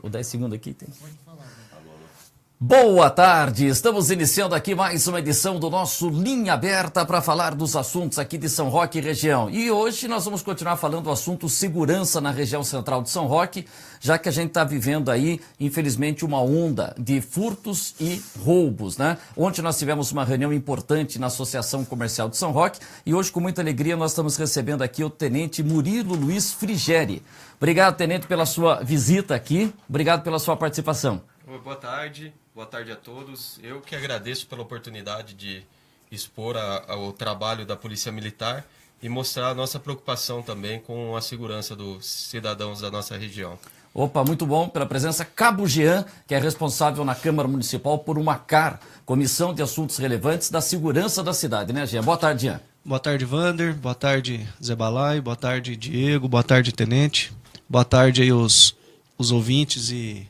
O 10 segundos aqui tem. Boa tarde, estamos iniciando aqui mais uma edição do nosso Linha Aberta para falar dos assuntos aqui de São Roque e região. E hoje nós vamos continuar falando do assunto segurança na região central de São Roque, já que a gente está vivendo aí, infelizmente, uma onda de furtos e roubos, né? Ontem nós tivemos uma reunião importante na Associação Comercial de São Roque e hoje, com muita alegria, nós estamos recebendo aqui o Tenente Murilo Luiz Frigeri. Obrigado, Tenente, pela sua visita aqui. Obrigado pela sua participação. Boa tarde a todos. Eu que agradeço pela oportunidade de expor o trabalho da Polícia Militar e mostrar a nossa preocupação também com a segurança dos cidadãos da nossa região. Opa, muito bom pela presença. Cabo Jean, que é responsável na Câmara Municipal por uma CAR, Comissão de Assuntos Relevantes da Segurança da Cidade, né, Jean? Boa tarde, Jean. Boa tarde, Vander. Boa tarde, Zé Balai. Boa tarde, Diego. Boa tarde, Tenente. Boa tarde aí os ouvintes e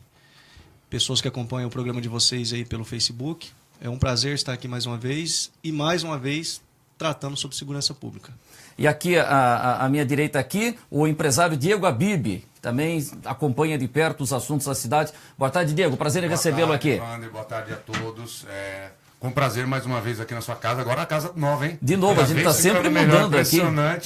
pessoas que acompanham o programa de vocês aí pelo Facebook. É um prazer estar aqui mais uma vez tratando sobre segurança pública. E aqui, à minha direita aqui, o empresário Diego Abib, que também acompanha de perto os assuntos da cidade. Boa tarde, Diego. Prazer em recebê-lo aqui. Wander, boa tarde a todos. Com prazer mais uma vez aqui na sua casa. Agora a casa nova, hein? De novo, a gente está sempre mudando aqui.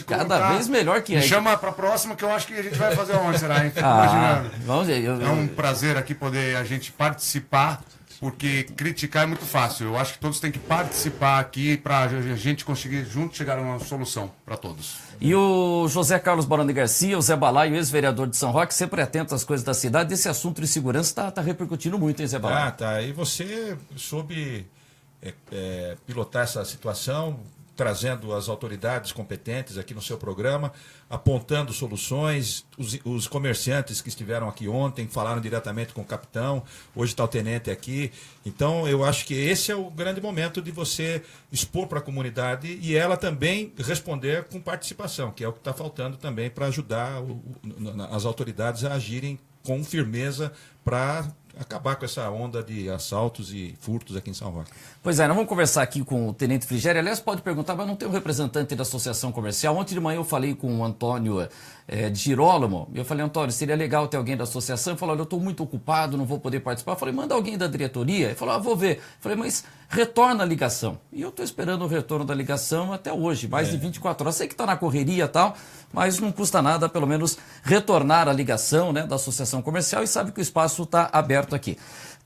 Cada vez melhor que é. Me chama para a próxima que eu acho que a gente vai fazer onde, será, hein? Fico imaginando. Vamos ver. É um prazer aqui poder a gente participar, porque criticar é muito fácil. Eu acho que todos têm que participar aqui para a gente conseguir juntos chegar a uma solução para todos. E o José Carlos Barão de Garcia, o Zé Balai, o ex-vereador de São Roque, sempre atento às coisas da cidade. Esse assunto de segurança está repercutindo muito, hein, Zé Balai? Tá. E você soube pilotar essa situação, trazendo as autoridades competentes aqui no seu programa, apontando soluções. Os comerciantes que estiveram aqui ontem falaram diretamente com o capitão, hoje está o tenente aqui. Então, eu acho que esse é o grande momento de você expor para a comunidade e ela também responder com participação, que é o que está faltando também para ajudar as autoridades a agirem com firmeza para acabar com essa onda de assaltos e furtos aqui em São Roque. Pois é, nós vamos conversar aqui com o Tenente Frigeri. Aliás, pode perguntar, mas não tem um representante da Associação Comercial. Ontem de manhã eu falei com o Antônio de Girolamo. Eu falei, Antônio, seria legal ter alguém da associação. Ele falou, olha, eu estou muito ocupado, não vou poder participar. Eu falei, manda alguém da diretoria. Ele falou, vou ver. Eu falei, mas retorna a ligação. E eu estou esperando o retorno da ligação até hoje, mais de 24 horas. Sei que está na correria e tal, mas não custa nada, pelo menos, retornar a ligação, né, da Associação Comercial, e sabe que o espaço está aberto aqui.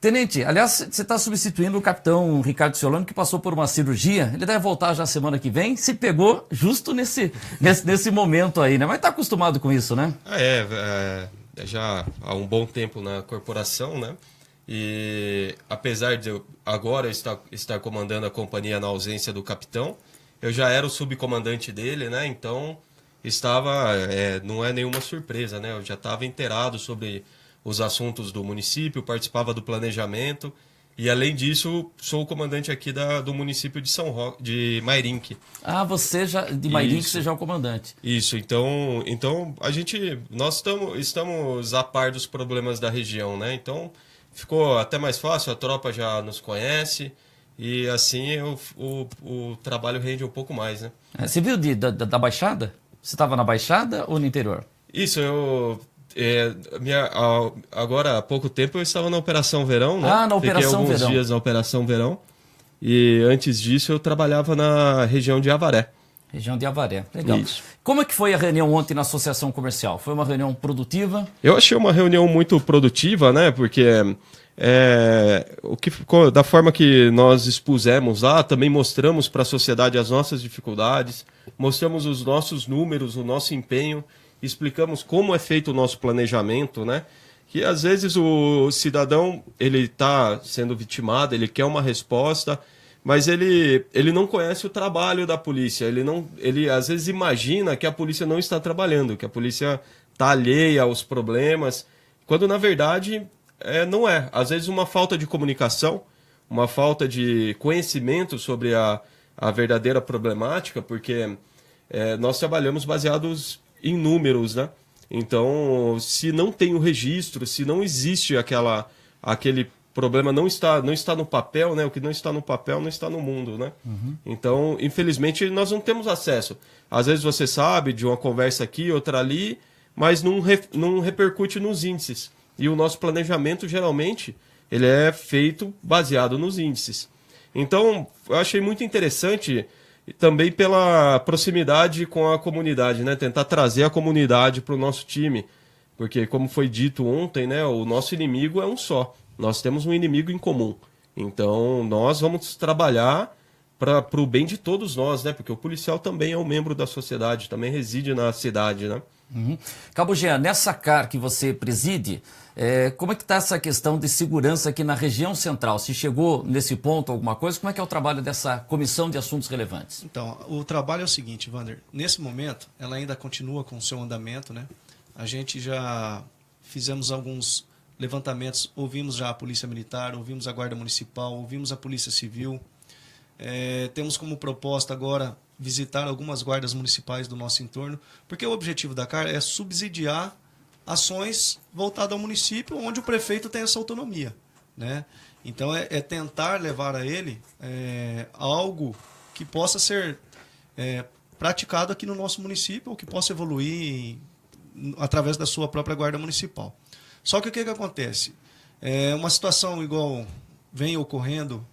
Tenente, aliás, você está substituindo o capitão Ricardo Ciolano, que passou por uma cirurgia. Ele deve voltar já semana que vem. Se pegou justo nesse momento aí, né? Mas está acostumado com isso, né? Já há um bom tempo na corporação, né? E apesar de eu agora estar comandando a companhia na ausência do capitão, eu já era o subcomandante dele, né? Então, não é nenhuma surpresa, né? Eu já estava inteirado sobre os assuntos do município, participava do planejamento e, além disso, sou o comandante aqui do município de São Roque, de Mairinque. Você já, de Mairinque, você já é o comandante. Isso, então nós estamos a par dos problemas da região, né? Então, ficou até mais fácil, a tropa já nos conhece e, assim, o trabalho rende um pouco mais, né? Você viu da Baixada? Você estava na Baixada ou no interior? Isso, agora há pouco tempo eu estava na Operação Verão, né? Na Operação Verão. Fiquei alguns dias na Operação Verão. E antes disso eu trabalhava na região de Avaré. Região de Avaré, legal. Isso. Como é que foi a reunião ontem na Associação Comercial? Foi uma reunião produtiva? Eu achei uma reunião muito produtiva, né? Porque o que ficou, da forma que nós expusemos lá, também mostramos para a sociedade as nossas dificuldades, mostramos os nossos números, o nosso empenho, explicamos como é feito o nosso planejamento, né? Que às vezes o cidadão ele está sendo vitimado, ele quer uma resposta, mas ele não conhece o trabalho da polícia. Ele às vezes imagina que a polícia não está trabalhando, que a polícia está alheia aos problemas, quando na verdade não é. Às vezes uma falta de comunicação, uma falta de conhecimento sobre a verdadeira problemática, porque nós trabalhamos baseados em números, né? Então, se não tem o registro, se não existe aquele problema, não está no papel, né? O que não está no papel não está no mundo, né? Uhum. Então, infelizmente, nós não temos acesso. Às vezes você sabe de uma conversa aqui, outra ali, mas não repercute nos índices. E o nosso planejamento, geralmente, ele é feito baseado nos índices. Então, eu achei muito interessante também pela proximidade com a comunidade, né? Tentar trazer a comunidade para o nosso time. Porque, como foi dito ontem, né? O nosso inimigo é um só. Nós temos um inimigo em comum. Então, nós vamos trabalhar para o bem de todos nós, né? Porque o policial também é um membro da sociedade, também reside na cidade, né? Uhum. Cabo Jean, nessa CAR que você preside, como é que está essa questão de segurança aqui na região central? Se chegou nesse ponto alguma coisa, como é que é o trabalho dessa Comissão de Assuntos Relevantes? Então, o trabalho é o seguinte, Wander, nesse momento, ela ainda continua com o seu andamento, né? A gente já fizemos alguns levantamentos, ouvimos já a Polícia Militar, ouvimos a Guarda Municipal, ouvimos a Polícia Civil. Temos como proposta agora visitar algumas guardas municipais do nosso entorno, porque o objetivo da CAR é subsidiar ações voltadas ao município, onde o prefeito tem essa autonomia, né? Então, é tentar levar a ele algo que possa ser praticado aqui no nosso município, ou que possa evoluir através da sua própria guarda municipal. Só que o que acontece? Uma situação igual vem ocorrendo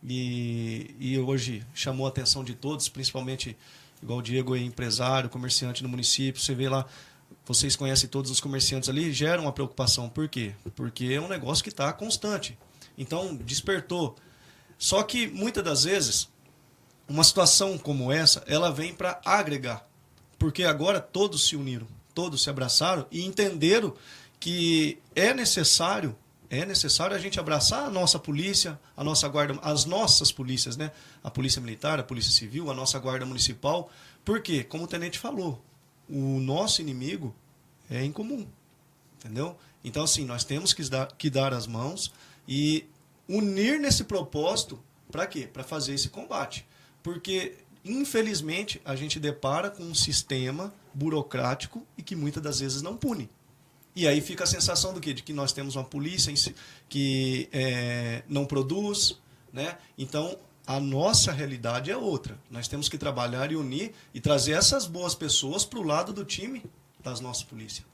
e hoje chamou a atenção de todos, principalmente, igual o Diego é empresário, comerciante no município, você vê lá, vocês conhecem todos os comerciantes ali, gera uma preocupação. Por quê? Porque é um negócio que está constante. Então, despertou. Só que, muitas das vezes, uma situação como essa, ela vem para agregar. Porque agora todos se uniram, todos se abraçaram e entenderam que é necessário a gente abraçar a nossa polícia, a nossa guarda, as nossas polícias, né? A Polícia Militar, a Polícia Civil, a nossa Guarda Municipal. Porque, como o tenente falou, o nosso inimigo é em comum, entendeu? Então, assim, nós temos que dar as mãos e unir nesse propósito, para quê? Para fazer esse combate. Porque, infelizmente, a gente depara com um sistema burocrático e que muitas das vezes não pune. E aí fica a sensação do quê? De que nós temos uma polícia que não produz, né? Então, a nossa realidade é outra. Nós temos que trabalhar e unir e trazer essas boas pessoas para o lado do time das nossas polícias,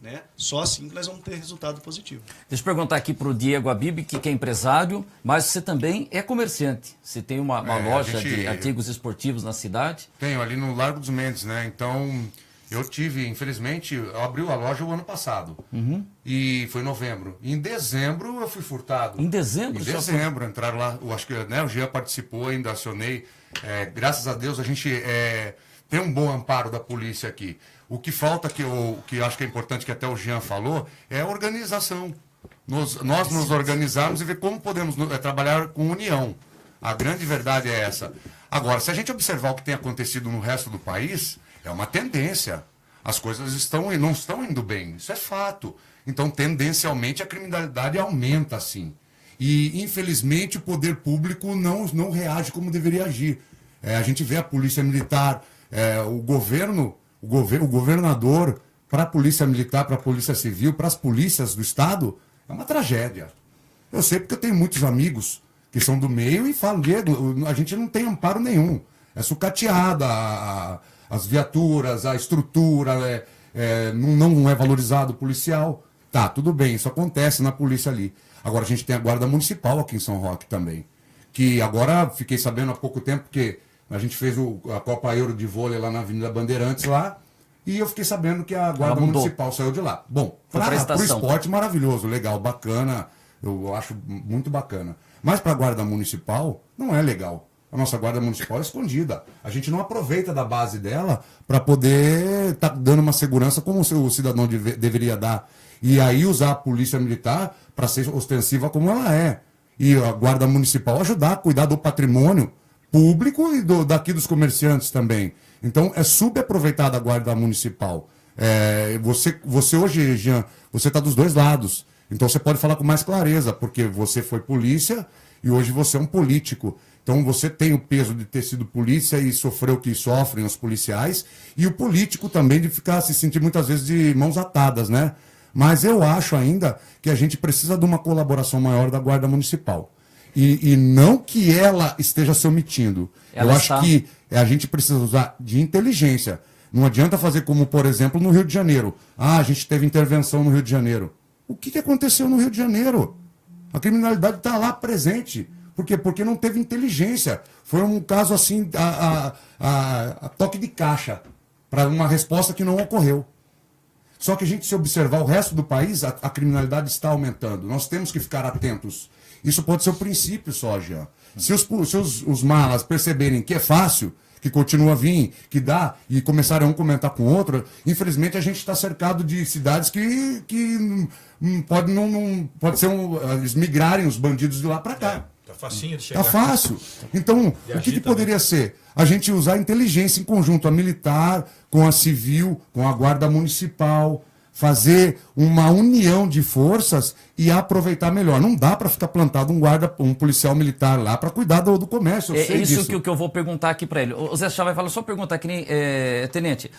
né? Só assim que nós vamos ter resultado positivo. Deixa eu perguntar aqui para o Diego Abib, que é empresário, mas você também é comerciante. Você tem uma loja de artigos esportivos na cidade? Tenho, ali no Largo dos Mendes, né? Então, eu tive, infelizmente, abriu a loja o ano passado. Uhum. E foi em novembro. E em dezembro eu fui furtado. Em dezembro? Em dezembro, entraram lá. Eu acho que, né, o Jean participou, ainda acionei. Graças a Deus a gente tem um bom amparo da polícia aqui. O que falta, que eu acho que é importante, que até o Jean falou, é a organização. Nós nos organizarmos e ver como podemos trabalhar com união. A grande verdade é essa. Agora, se a gente observar o que tem acontecido no resto do país, é uma tendência. As coisas não estão indo bem. Isso é fato. Então, tendencialmente, a criminalidade aumenta, sim. E, infelizmente, o poder público não reage como deveria agir. A gente vê a polícia militar, o governador, para a polícia militar, para a polícia civil, para as polícias do Estado, é uma tragédia. Eu sei porque eu tenho muitos amigos que são do meio e falam, Diego, a gente não tem amparo nenhum. É sucateada as viaturas, a estrutura, não é valorizado o policial. Tá, tudo bem, isso acontece na polícia ali. Agora a gente tem a Guarda Municipal aqui em São Roque também. Que agora, fiquei sabendo há pouco tempo, que a gente fez a Copa Euro de vôlei lá na Avenida Bandeirantes lá, e eu fiquei sabendo que a Guarda Municipal saiu de lá. Bom, para o esporte maravilhoso, legal, bacana, eu acho muito bacana. Mas para a Guarda Municipal não é legal. A nossa Guarda Municipal é escondida. A gente não aproveita da base dela para poder estar dando uma segurança como o cidadão deveria dar. E aí usar a Polícia Militar para ser ostensiva como ela é. E a Guarda Municipal ajudar a cuidar do patrimônio público e daqui dos comerciantes também. Então, é subaproveitada a Guarda Municipal. Você hoje, Jean, você está dos dois lados. Então, você pode falar com mais clareza, porque você foi polícia e hoje você é um político. Então, você tem o peso de ter sido polícia e sofreu o que sofrem os policiais. E o político também de se sentir muitas vezes de mãos atadas, né? Mas eu acho ainda que a gente precisa de uma colaboração maior da Guarda Municipal. E não que ela esteja se omitindo. Eu acho que a gente precisa usar de inteligência. Não adianta fazer como, por exemplo, no Rio de Janeiro. A gente teve intervenção no Rio de Janeiro. O que aconteceu no Rio de Janeiro? A criminalidade está lá presente. Por quê? Porque não teve inteligência. Foi um caso assim, a toque de caixa, para uma resposta que não ocorreu. Só que a gente, se observar o resto do país, a criminalidade está aumentando. Nós temos que ficar atentos. Isso pode ser o princípio só, Jean. Se os malas perceberem que é fácil, que continua a vir, que dá, e começarem a um comentar com o outro, infelizmente a gente está cercado de cidades que pode ser eles migrarem os bandidos de lá para cá. Tá facinho de chegar. Tá fácil. Então, o que poderia ser? A gente usar a inteligência em conjunto, a militar, com a civil, com a guarda municipal, fazer uma união de forças e aproveitar melhor. Não dá para ficar plantado um policial militar lá para cuidar do comércio. É isso que eu vou perguntar aqui para ele. O Zé Chá vai falar, só perguntar que nem, tenente,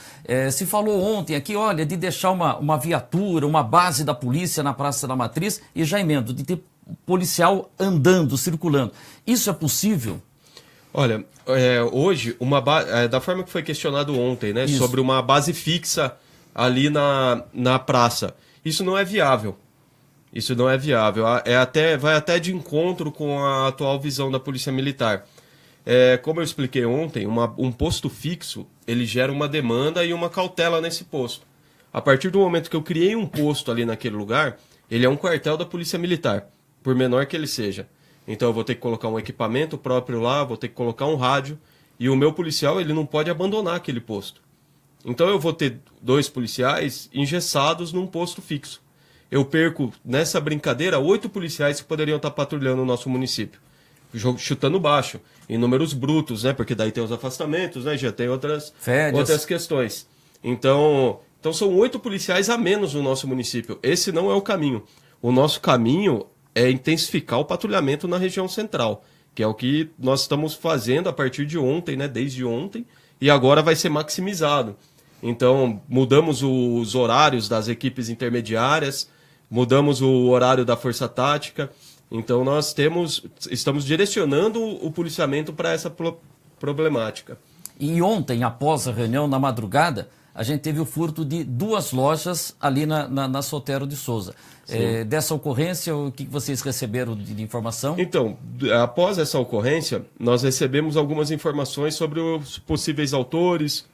se falou ontem aqui, olha, de deixar uma viatura, uma base da polícia na Praça da Matriz e já emendo, de ter policial andando, circulando. Isso é possível? Olha, hoje, da forma que foi questionado ontem, né, sobre uma base fixa ali na praça, isso não é viável. Isso não é viável. Vai até de encontro com a atual visão da Polícia Militar. Como eu expliquei ontem, um posto fixo, ele gera uma demanda e uma cautela nesse posto. A partir do momento que eu criei um posto ali naquele lugar, ele é um quartel da Polícia Militar, por menor que ele seja. Então eu vou ter que colocar um equipamento próprio lá, vou ter que colocar um rádio, e o meu policial ele não pode abandonar aquele posto. Então eu vou ter 2 policiais engessados num posto fixo. Eu perco, nessa brincadeira, 8 policiais que poderiam estar patrulhando o nosso município. Chutando baixo, em números brutos, né? Porque daí tem os afastamentos, né? Já tem outras questões. Então são 8 policiais a menos no nosso município. Esse não é o caminho. O nosso caminho é intensificar o patrulhamento na região central, que é o que nós estamos fazendo a partir de ontem, né? Desde ontem, e agora vai ser maximizado. Então, mudamos os horários das equipes intermediárias, mudamos o horário da força tática. Então, nós estamos direcionando o policiamento para essa problemática. E ontem, após a reunião, na madrugada, a gente teve o furto de 2 lojas ali na Sotero de Souza. Dessa ocorrência, o que vocês receberam de informação? Então, após essa ocorrência, nós recebemos algumas informações sobre os possíveis autores,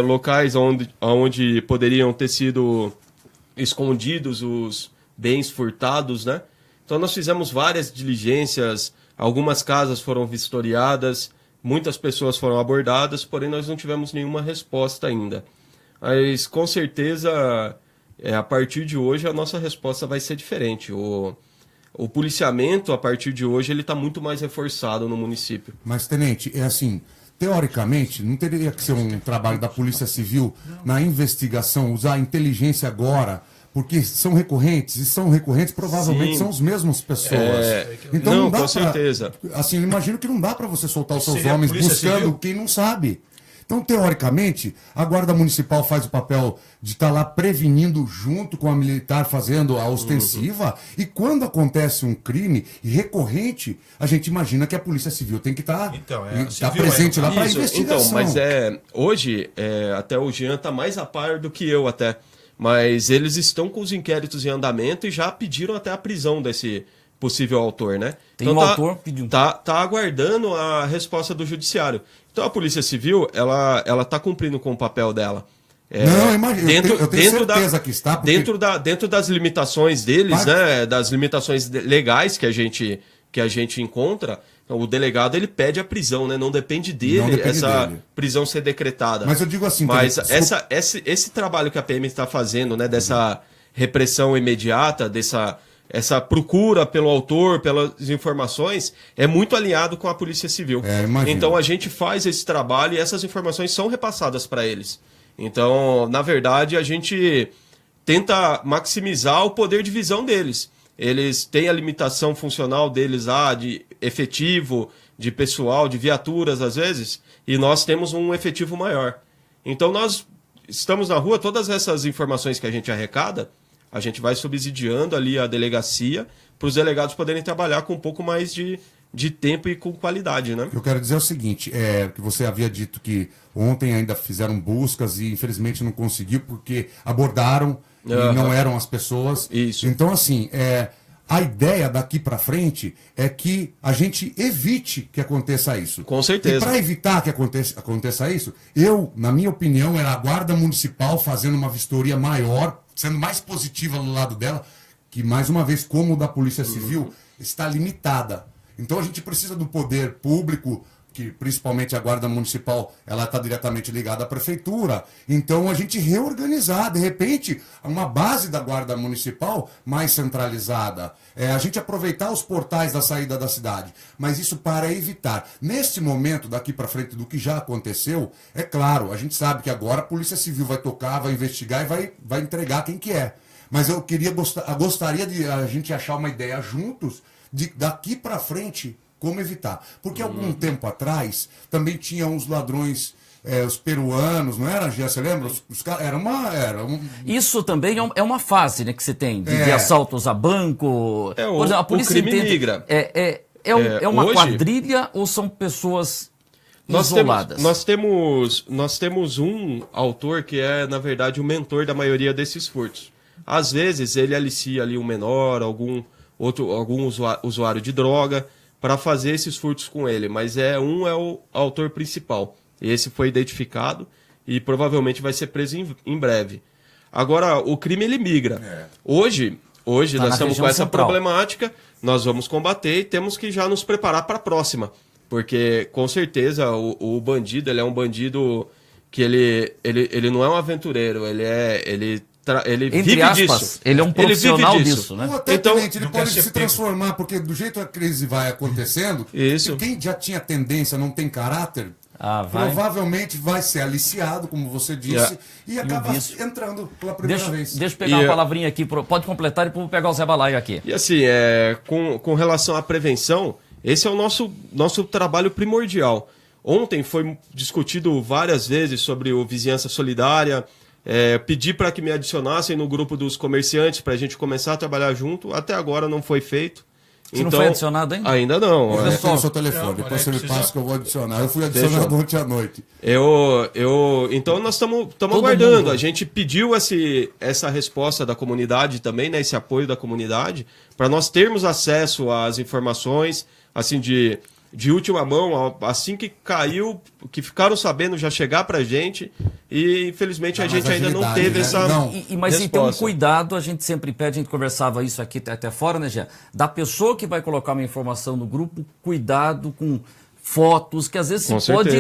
locais onde poderiam ter sido escondidos os bens furtados, né? Então nós fizemos várias diligências, algumas casas foram vistoriadas, muitas pessoas foram abordadas, porém nós não tivemos nenhuma resposta ainda. Mas com certeza, a partir de hoje, a nossa resposta vai ser diferente. O policiamento, a partir de hoje, ele está muito mais reforçado no município. Mas, tenente, teoricamente, não teria que ser um trabalho da Polícia Civil na investigação, usar a inteligência agora, porque são recorrentes, e são recorrentes, provavelmente Sim. são as mesmas pessoas. Então não dá com certeza. Assim, eu imagino que não dá para você soltar os seus Seria a homens Polícia buscando Civil? quem não sabe. Então, teoricamente, a Guarda Municipal faz o papel de estar lá prevenindo junto com a militar, fazendo a ostensiva, e quando acontece um crime recorrente, a gente imagina que a Polícia Civil tem que estar presente lá para investigação. Então, mas hoje, até o Jean está mais a par do que eu até, mas eles estão com os inquéritos em andamento e já pediram até a prisão desse possível autor, né? Tem um autor pedindo. Tá aguardando a resposta do judiciário. Então a Polícia Civil, ela tá cumprindo com o papel dela. Não, imagina, eu tenho certeza que está. Porque... Dentro das limitações deles, né? Das limitações legais que a gente encontra, o delegado ele pede a prisão, né? Não depende dele prisão ser decretada. Mas eu digo assim... Mas esse trabalho que a PM está fazendo, né? Dessa repressão imediata, essa procura pelo autor, pelas informações, é muito alinhado com a Polícia Civil. Então a gente faz esse trabalho e essas informações são repassadas para eles. Então, na verdade, a gente tenta maximizar o poder de visão deles. Eles têm a limitação funcional deles de efetivo, de pessoal, de viaturas às vezes, e nós temos um efetivo maior. Então nós estamos na rua, todas essas informações que a gente arrecada, a gente vai subsidiando ali a delegacia para os delegados poderem trabalhar com um pouco mais de de tempo e com qualidade, né? O que eu quero dizer é o seguinte, que você havia dito que ontem ainda fizeram buscas e infelizmente não conseguiu porque abordaram e não eram as pessoas. Isso. Então, assim, a ideia daqui para frente é que a gente evite que aconteça isso. Com certeza. E para evitar que aconteça isso, na minha opinião, era a Guarda Municipal fazendo uma vistoria maior, sendo mais positiva no lado dela, que, mais uma vez, como o da Polícia Civil, está limitada. Então a gente precisa do poder público, que principalmente a Guarda Municipal, ela está diretamente ligada à Prefeitura. Então a gente reorganizar, de repente, uma base da Guarda Municipal mais centralizada. A gente aproveitar os portais da saída da cidade. Mas isso para evitar. Neste momento, daqui para frente do que já aconteceu, é claro, a gente sabe que agora a Polícia Civil vai tocar, vai investigar e vai entregar quem que é. Mas eu gostaria de a gente achar uma ideia juntos, daqui para frente, como evitar. Porque algum tempo atrás, também tinha uns ladrões, os peruanos, não era, Gia? Você lembra? Os caras, Isso também é uma fase, né, que você tem, de assaltos a banco. Por exemplo, a polícia o crime migra. É uma hoje, quadrilha ou são pessoas isoladas? Nós temos um autor que é, na verdade, o mentor da maioria desses furtos. Às vezes, ele alicia ali um menor, algum usuário de droga, para fazer esses furtos com ele, mas é o autor principal. Esse foi identificado e provavelmente vai ser preso em breve. Agora, o crime ele migra. Hoje nós estamos com essa problemática, nós vamos combater e temos que já nos preparar para a próxima, porque com certeza o bandido, ele é um bandido que ele não é um aventureiro, ele vive aspas, disso. Ele é um profissional disso, né? Até, então, tenente, ele pode se transformar, porque do jeito que a crise vai acontecendo, quem já tinha tendência, não tem caráter, provavelmente vai ser aliciado, como você disse, e acaba entrando pela primeira vez. Deixa eu pegar uma palavrinha aqui, pode completar e vou pegar o Zé Balaio aqui. E assim, com relação à prevenção, esse é o nosso trabalho primordial. Ontem foi discutido várias vezes sobre o Vizinhança Solidária, pedi para que me adicionassem no grupo dos comerciantes para a gente começar a trabalhar junto. Até agora não foi feito. Você não foi adicionado ainda? Ainda não. Eu tenho o seu telefone, depois você me passa que eu vou adicionar. Eu fui adicionado ontem à noite. Então nós estamos aguardando. A gente pediu essa resposta da comunidade também, né, esse apoio da comunidade, para nós termos acesso às informações, assim, de última mão, assim que caiu, que ficaram sabendo já chegar pra gente, e infelizmente a gente ainda não teve essa Mas então um cuidado, a gente sempre pede, a gente conversava isso aqui até fora, né, Jean? Da pessoa que vai colocar uma informação no grupo, cuidado com fotos, que às vezes você pode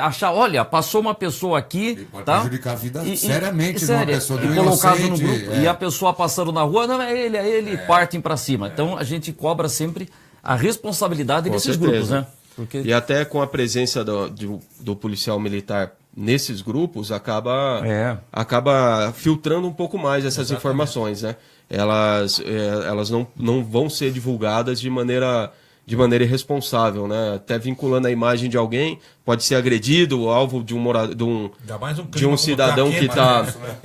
achar, olha, passou uma pessoa aqui, pode tá? prejudicar a vida seriamente de uma pessoa do colocado no inocente, grupo, e a pessoa passando na rua, não, é ele, partem pra cima. Então a gente cobra sempre a responsabilidade desses grupos, né? Porque... E até com a presença do policial militar nesses grupos, acaba filtrando um pouco mais essas informações, né? Elas não vão ser divulgadas de maneira irresponsável, né? Até vinculando a imagem de alguém, pode ser agredido, alvo de um cidadão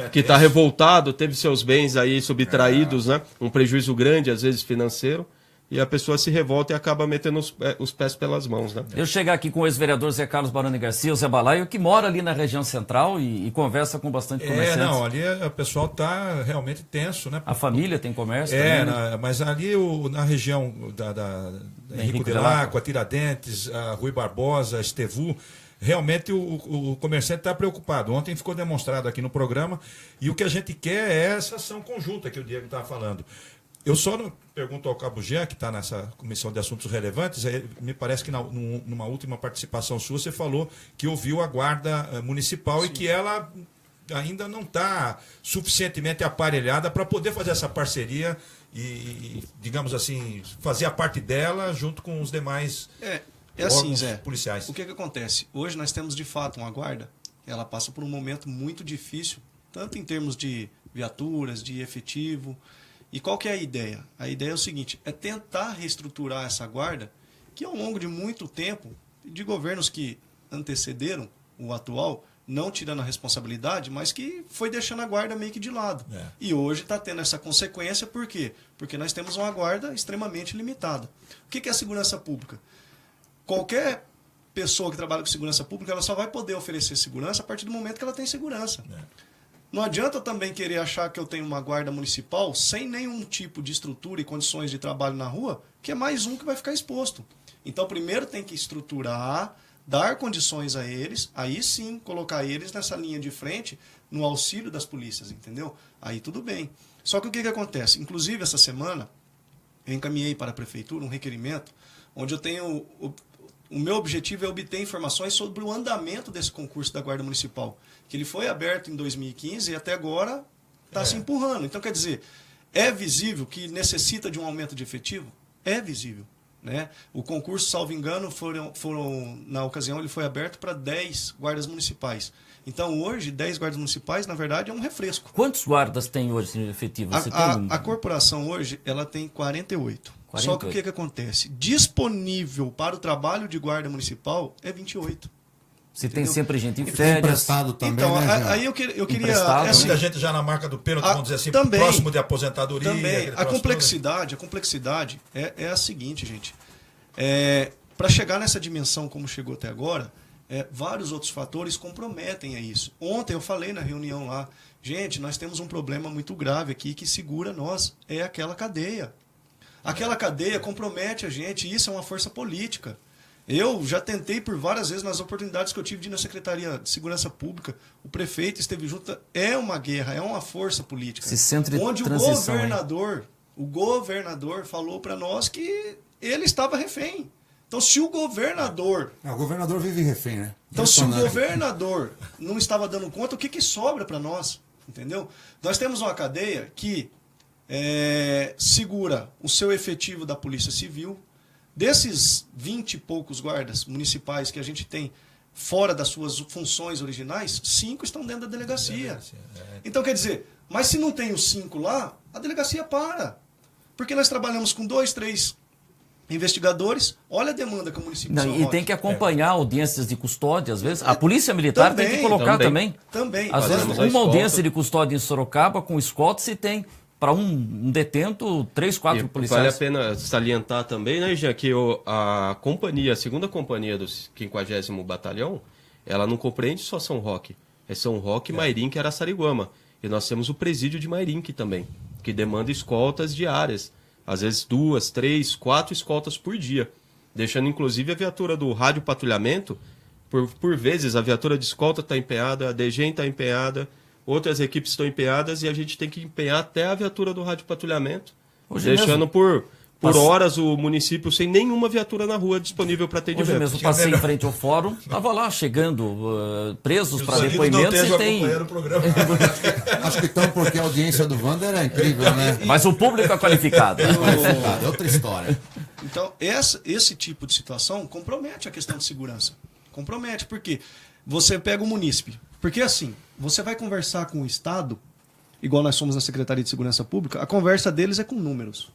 que está revoltado, teve seus bens aí subtraídos, né? Um prejuízo grande, às vezes financeiro. E a pessoa se revolta e acaba metendo os pés pelas mãos, né? Eu chegar aqui com o ex-vereador Zé Carlos Baroni Garcia, o Zé Balaio, que mora ali na região central e conversa com bastante comerciantes. Ali o pessoal está realmente tenso, né? A família tem comércio também, né? Mas ali na região da Henrico Delacqua, Tiradentes, a Rui Barbosa, Estevu, realmente o comerciante está preocupado. Ontem ficou demonstrado aqui no programa, e o que a gente quer é essa ação conjunta que o Diego estava falando. Eu só pergunto ao Cabo Jean, que está nessa Comissão de Assuntos Relevantes, me parece que numa última participação sua você falou que ouviu a Guarda Municipal. Sim. E que ela ainda não está suficientemente aparelhada para poder fazer essa parceria e, digamos assim, fazer a parte dela junto com os demais assim, Zé, policiais. O que acontece? Hoje nós temos, de fato, uma Guarda, ela passa por um momento muito difícil, tanto em termos de viaturas, de efetivo. E qual que é a ideia? A ideia é o seguinte, é tentar reestruturar essa guarda, que ao longo de muito tempo, de governos que antecederam o atual, não tirando a responsabilidade, mas que foi deixando a guarda meio que de lado. E hoje está tendo essa consequência, por quê? Porque nós temos uma guarda extremamente limitada. O que é a segurança pública? Qualquer pessoa que trabalha com segurança pública, ela só vai poder oferecer segurança a partir do momento que ela tem segurança. Não adianta eu também querer achar que eu tenho uma guarda municipal sem nenhum tipo de estrutura e condições de trabalho na rua, que é mais um que vai ficar exposto. Então, primeiro tem que estruturar, dar condições a eles, aí sim colocar eles nessa linha de frente, no auxílio das polícias, entendeu? Aí tudo bem. Só que o que acontece? Inclusive, essa semana, eu encaminhei para a prefeitura um requerimento, onde eu tenho... O meu objetivo é obter informações sobre o andamento desse concurso da Guarda Municipal, que ele foi aberto em 2015 e até agora está se empurrando. Então, quer dizer, é visível que necessita de um aumento de efetivo? É visível. Né? O concurso, salvo engano, na ocasião ele foi aberto para 10 guardas municipais. Então hoje, 10 guardas municipais, na verdade, é um refresco. Quantos guardas tem hoje no efetivo? A corporação hoje ela tem 48. Só que o que acontece? Disponível para o trabalho de guarda municipal é 28. Você tem sempre gente em Tem férias. emprestado também, Então, né, Jean? aí eu queria... Muita gente já na marca do pênalti, vamos dizer assim, também, próximo de aposentadoria. Também. A complexidade é a seguinte, gente. Para chegar nessa dimensão como chegou até agora, vários outros fatores comprometem a isso. Ontem eu falei na reunião lá, gente, nós temos um problema muito grave aqui que segura nós, é aquela cadeia. Aquela cadeia compromete a gente, e isso é uma força política. Eu já tentei por várias vezes, nas oportunidades que eu tive de ir na Secretaria de Segurança Pública, o prefeito esteve junto, é uma guerra, é uma força política. Esse centro de onde o governador falou para nós que ele estava refém. Então, se o governador... O governador vive refém, né? Então, se o governador não estava dando conta, o que sobra para nós? Entendeu? Nós temos uma cadeia que segura o seu efetivo da Polícia Civil. Desses 20 e poucos guardas municipais que a gente tem fora das suas funções originais, 5 estão dentro da delegacia. Então, quer dizer, mas se não tem os 5 lá, a delegacia para. Porque nós trabalhamos com 2, 3 investigadores. Olha a demanda que o município de São Roque. E tem que acompanhar audiências de custódia, às vezes. A Polícia Militar tem que colocar também. Às vezes, uma audiência de custódia em Sorocaba com escolta se tem... Para um detento, 3, 4 policiais. Vale a pena salientar também, né, Jean, que a segunda companhia do 50º Batalhão, ela não compreende só São Roque. É São Roque, Mairinque e Araçariguama. E nós temos o presídio de Mairinque também, que demanda escoltas diárias. Às vezes 2, 3, 4 escoltas por dia. Deixando inclusive a viatura do rádio patrulhamento, por vezes a viatura de escolta está empenhada, a DGEM está empenhada, outras equipes estão empenhadas e a gente tem que empenhar até a viatura do rádio patrulhamento, deixando por horas o município sem nenhuma viatura na rua disponível para atendimento. Hoje mesmo passei em frente ao fórum, estava lá chegando presos para depoimentos e tem... Acho que estão porque a audiência do Wander é incrível, né? Mas o público é qualificado. É outra história. Então, esse tipo de situação compromete a questão de segurança. Compromete, porque você pega o munícipe. Porque assim, você vai conversar com o Estado, igual nós somos na Secretaria de Segurança Pública, a conversa deles é com números.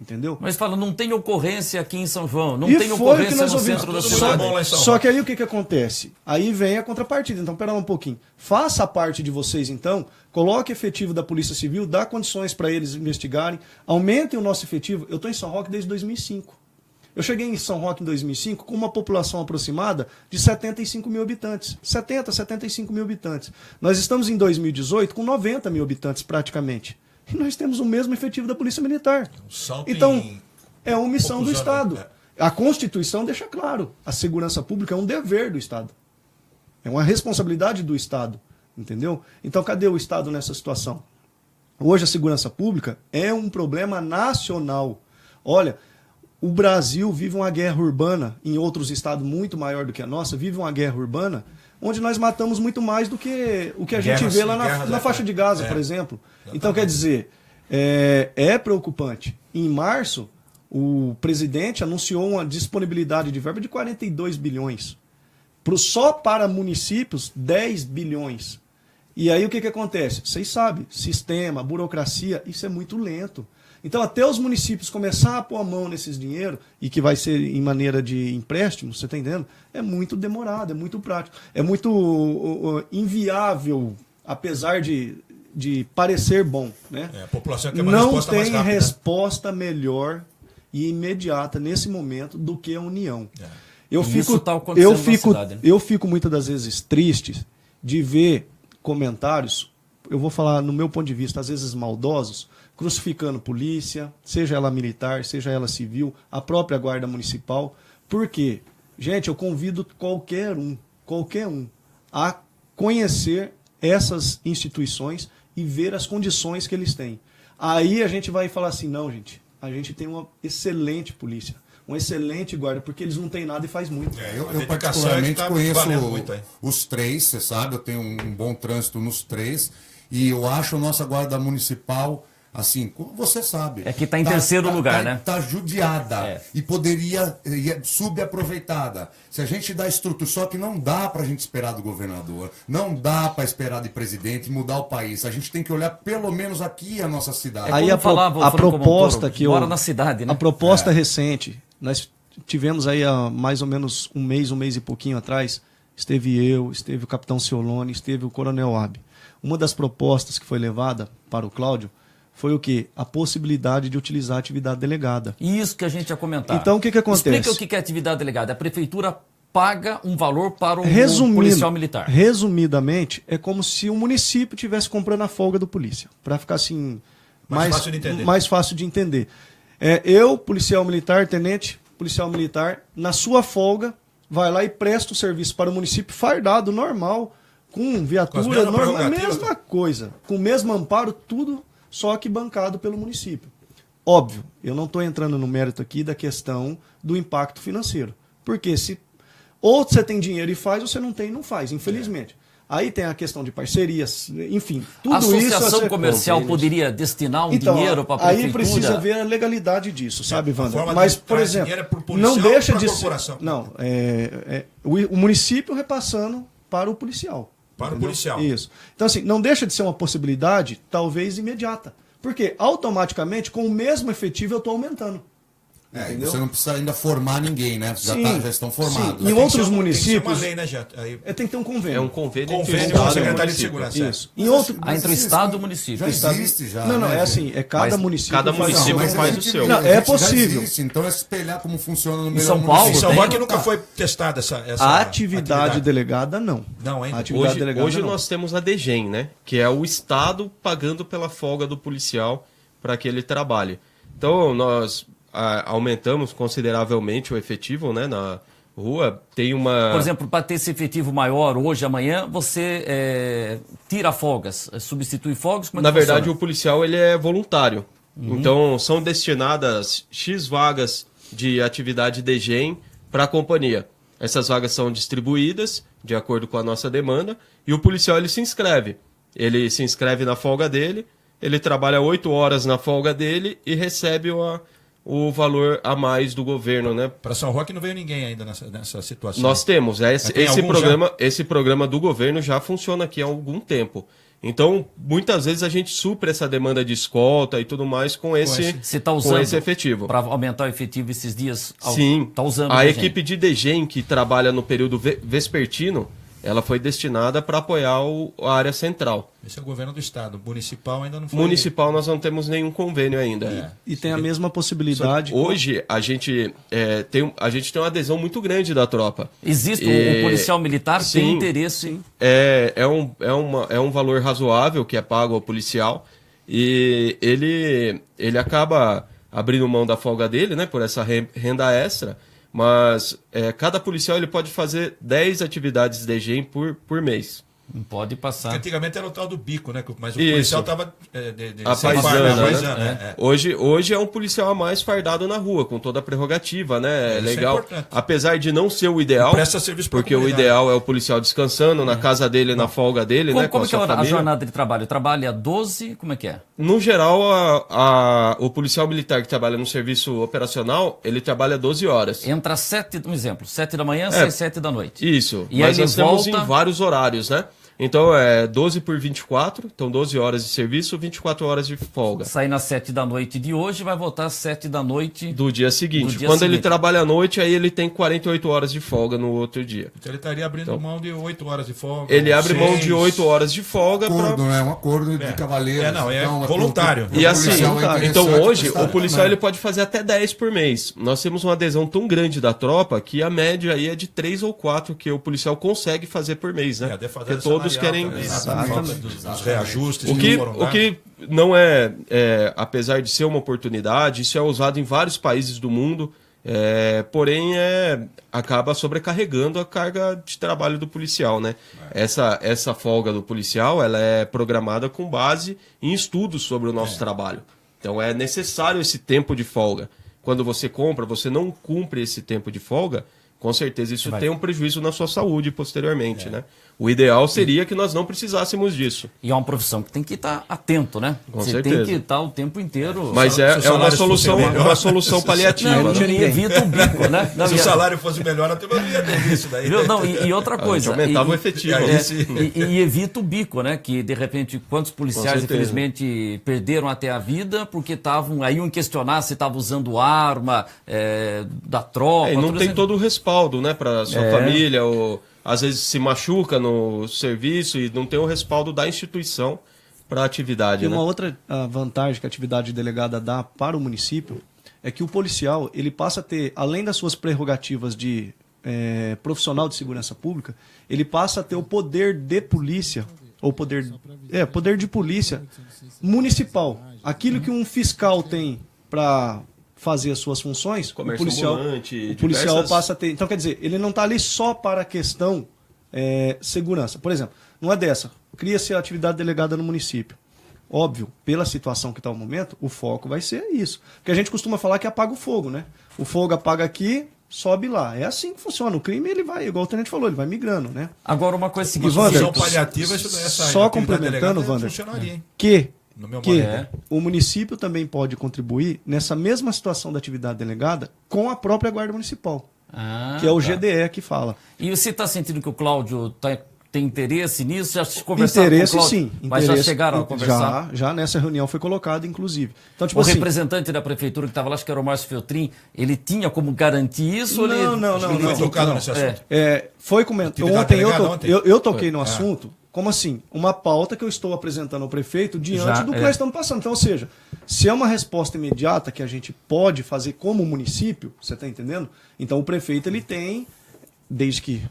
Entendeu? Mas fala, não tem ocorrência aqui em São João, não tem ocorrência no centro da cidade. Só que aí o que acontece? Aí vem a contrapartida. Então, pera lá um pouquinho. Faça a parte de vocês, então, coloque efetivo da Polícia Civil, dá condições para eles investigarem, aumentem o nosso efetivo. Eu estou em São Roque desde 2005. Eu cheguei em São Roque em 2005 com uma população aproximada de 75 mil habitantes. 75 mil habitantes. Nós estamos em 2018 com 90 mil habitantes praticamente. E nós temos o mesmo efetivo da Polícia Militar. Então, é uma missão do Estado. A Constituição deixa claro, a segurança pública é um dever do Estado. É uma responsabilidade do Estado. Entendeu? Então, cadê o Estado nessa situação? Hoje a segurança pública é um problema nacional. Olha... O Brasil vive uma guerra urbana, em outros estados muito maior do que a nossa, vive uma guerra urbana, onde nós matamos muito mais do que o que a gente vê lá na faixa de Gaza, por exemplo. Exatamente. Então, quer dizer, é preocupante. Em março, o presidente anunciou uma disponibilidade de verba de 42 bilhões. Só para municípios, 10 bilhões. E aí o que acontece? Vocês sabem, sistema, burocracia, isso é muito lento. Então até os municípios começarem a pôr a mão nesses dinheiros, e que vai ser em maneira de empréstimo, você está entendendo? É muito demorado, é muito prático. É muito inviável, apesar de parecer bom. Né? A população quer uma não resposta mais tem rápida. resposta melhor e imediata nesse momento do que a união. Eu Isso tá acontecendo na cidade, né? eu fico muitas das vezes triste de ver comentários, eu vou falar no meu ponto de vista, às vezes maldosos, crucificando polícia, seja ela militar, seja ela civil, a própria guarda municipal. Por quê? Gente, eu convido qualquer um, a conhecer essas instituições e ver as condições que eles têm. Aí a gente vai falar assim, não, gente, a gente tem uma excelente polícia, um excelente guarda, porque eles não têm nada e faz muito. Eu particularmente conheço os três, você sabe, eu tenho um bom trânsito nos três, e eu acho a nossa guarda municipal, assim, como você sabe... É que está em terceiro lugar, né? Está judiada e poderia subaproveitada. Se a gente dá estrutura, só que não dá para a gente esperar do governador, não dá para esperar de presidente mudar o país. A gente tem que olhar pelo menos aqui a nossa cidade. Aí a proposta que mora na cidade, né? A proposta recente, nós tivemos aí há mais ou menos um mês e pouquinho atrás, esteve o capitão Ciolone, esteve o coronel Ab. Uma das propostas que foi levada para o Cláudio foi o quê? A possibilidade de utilizar a atividade delegada. Isso que a gente ia comentar. Então, o que acontece? Explica o que é atividade delegada. A prefeitura paga um valor para o policial militar. Resumidamente, é como se o município estivesse comprando a folga do polícia. Para ficar assim, mais fácil de entender. Eu, policial militar, tenente, policial militar, na sua folga, vai lá e presta o serviço para o município fardado, normal, com viatura, normal, a mesma coisa. Com o mesmo amparo, tudo... só que bancado pelo município. Óbvio, eu não estou entrando no mérito aqui da questão do impacto financeiro. Porque ou você tem dinheiro e faz, ou você não tem e não faz, infelizmente. Aí tem a questão de parcerias, enfim, tudo isso... A associação comercial poderia destinar dinheiro para a prefeitura? Aí precisa ver a legalidade disso, sabe, Wander? Mas, por exemplo, não deixa de ser... Não, o município repassando para o policial. Para o policial. Isso. Então, assim, não deixa de ser uma possibilidade, talvez imediata. Porque, automaticamente, com o mesmo efetivo, eu estou aumentando. Você não precisa ainda formar ninguém, né? Já estão formados. Em outros municípios... Tem que ter uma lei, né, Jeto? Tem que ter um convênio. É um convênio com a Secretaria de Segurança. Isso. Entre o Estado e o município. Já existe, já. Não, é assim, cada município... Cada município faz o seu. Não, é possível. Então é espelhar como funciona no meio São Paulo. Em São Paulo que nunca foi testada essa a atividade delegada, não. Não, ainda. Hoje nós temos a DGEM, né? Que é o Estado pagando pela folga do policial para que ele trabalhe. Então, nós... aumentamos consideravelmente o efetivo, né, na rua. Tem uma... Por exemplo, para ter esse efetivo maior hoje, amanhã, você tira folgas, substitui folgas? Como é que Na verdade, funciona? o policial ele é voluntário. Então, são destinadas X vagas de atividade DGEM para a companhia. Essas vagas são distribuídas de acordo com a nossa demanda e o policial ele se inscreve. Ele se inscreve na folga dele, ele trabalha 8 horas na folga dele e recebe o valor a mais do governo, né? Para São Roque não veio ninguém ainda nessa situação. Nós temos. Esse programa do governo já funciona aqui há algum tempo. Então, muitas vezes a gente supre essa demanda de escolta e tudo mais com esse efetivo. Para aumentar o efetivo esses dias? Sim. Tá usando a equipe de DGEM que trabalha no período vespertino, ela foi destinada para apoiar a área central. Esse é o governo do estado. Municipal ainda não foi. Municipal nós não temos nenhum convênio ainda. E tem a mesma possibilidade. Hoje a gente tem uma adesão muito grande da tropa. Existe o policial militar que tem interesse em... É um valor razoável que é pago ao policial e ele acaba abrindo mão da folga dele, né, por essa renda extra. Mas cada policial ele pode fazer 10 atividades DGEM por mês. Não pode passar. Porque antigamente era o tal do bico, né? Mas o policial estava né? Hoje é um policial a mais fardado na rua, com toda a prerrogativa, né? Legal. Apesar de não ser o ideal, presta serviço pra porque o ideal é o policial descansando na casa dele, na folga dele, né? Como que é a jornada de trabalho? Trabalha 12? Como é que é? No geral, o policial militar que trabalha no serviço operacional, ele trabalha 12 horas. Entra 7 da manhã, sai 7 da noite. Isso. Mas nós temos em vários horários, né? Então é 12 por 24, então 12 horas de serviço, 24 horas de folga. Sair às 7 da noite de hoje, vai voltar às 7 da noite Do dia seguinte. do dia Quando ele seguinte. trabalha à noite, aí ele tem 48 horas de folga no outro dia. Então ele estaria abrindo mão de 8 horas de folga. Ele abre mão 6. de 8 horas de folga Acordo, para... né? Um acordo de cavalheiros. É voluntário. E assim, então hoje o policial ele pode. pode fazer até 10 por mês. Nós temos uma adesão tão grande da tropa que a média aí é de 3 ou 4 que o policial consegue fazer por mês, né? Porque todos querem... Dos reajustes O que foram dados. que não apesar de ser uma oportunidade, isso é usado em vários países do mundo, porém acaba sobrecarregando a carga de trabalho do policial, né? Essa folga do policial, ela é programada com base em estudos sobre o nosso trabalho. Então é necessário esse tempo de folga. Quando você compra, você não cumpre esse tempo de folga, com certeza isso tem um prejuízo na sua saúde posteriormente, né? O ideal seria que nós não precisássemos disso. E é uma profissão que tem que estar atento, né? Com Você certeza. tem que estar o tempo inteiro. Mas Se o é uma salário solução, fosse melhor. uma solução paliativa. Não, né? e evita o bico, né? Não, Se o e- salário fosse melhor, a turma não ia ter isso daí. Viu? Não, e outra coisa. aumentava o efetivo. aí sim. E evita o bico, né? Que de repente, quantos policiais, certeza. infelizmente, perderam até a vida porque estavam. Aí iam questionar se estava usando arma da tropa. E não tudo tem isso. todo o respaldo, né, para sua família, ou às vezes se machuca no serviço e não tem o respaldo da instituição para a atividade, E né? uma outra vantagem que a atividade delegada dá para o município é que o policial ele passa a ter, além das suas prerrogativas de profissional de segurança pública, ele passa a ter o poder de polícia, ou poder de polícia municipal. Aquilo que um fiscal tem para fazer as suas funções, Comércio o policial, ambulante, o policial diversas- passa a ter. Então, quer dizer, ele não está ali só para a questão segurança. Por exemplo, não é dessa. Cria-se a atividade delegada no município. Óbvio, pela situação que está o momento, o foco vai ser isso. Porque a gente costuma falar que apaga o fogo, né? O fogo apaga aqui, sobe lá. É assim que funciona. O crime, ele vai, igual o tenente falou, ele vai migrando, né? Agora, uma coisa é a seguinte. Wander, Solução paliativa, essa só atividade complementando, delegada Wander, funcionaria, hein? Que No meu que modo de ver. o município também pode contribuir nessa mesma situação da atividade delegada com a própria Guarda Municipal, que é o GDE que fala. E você está sentindo que o Cláudio tem interesse nisso? Já se conversaram Interesse, com o Cláudio? sim. Mas já Interesse, chegaram a conversar? Já nessa reunião foi colocado, inclusive. Então, tipo O assim, representante da prefeitura que estava lá, acho que era o Márcio Feltrin, ele tinha como garantir isso? ou ele... Não. Ele foi tocado nesse assunto. Foi comentado. Atividade Ontem, delegada ontem? eu toquei no assunto, como assim? Uma pauta que eu estou apresentando ao prefeito diante do que nós estamos passando. Então, ou seja, se é uma resposta imediata que a gente pode fazer como município, você está entendendo? Então, o prefeito ele tem, desde que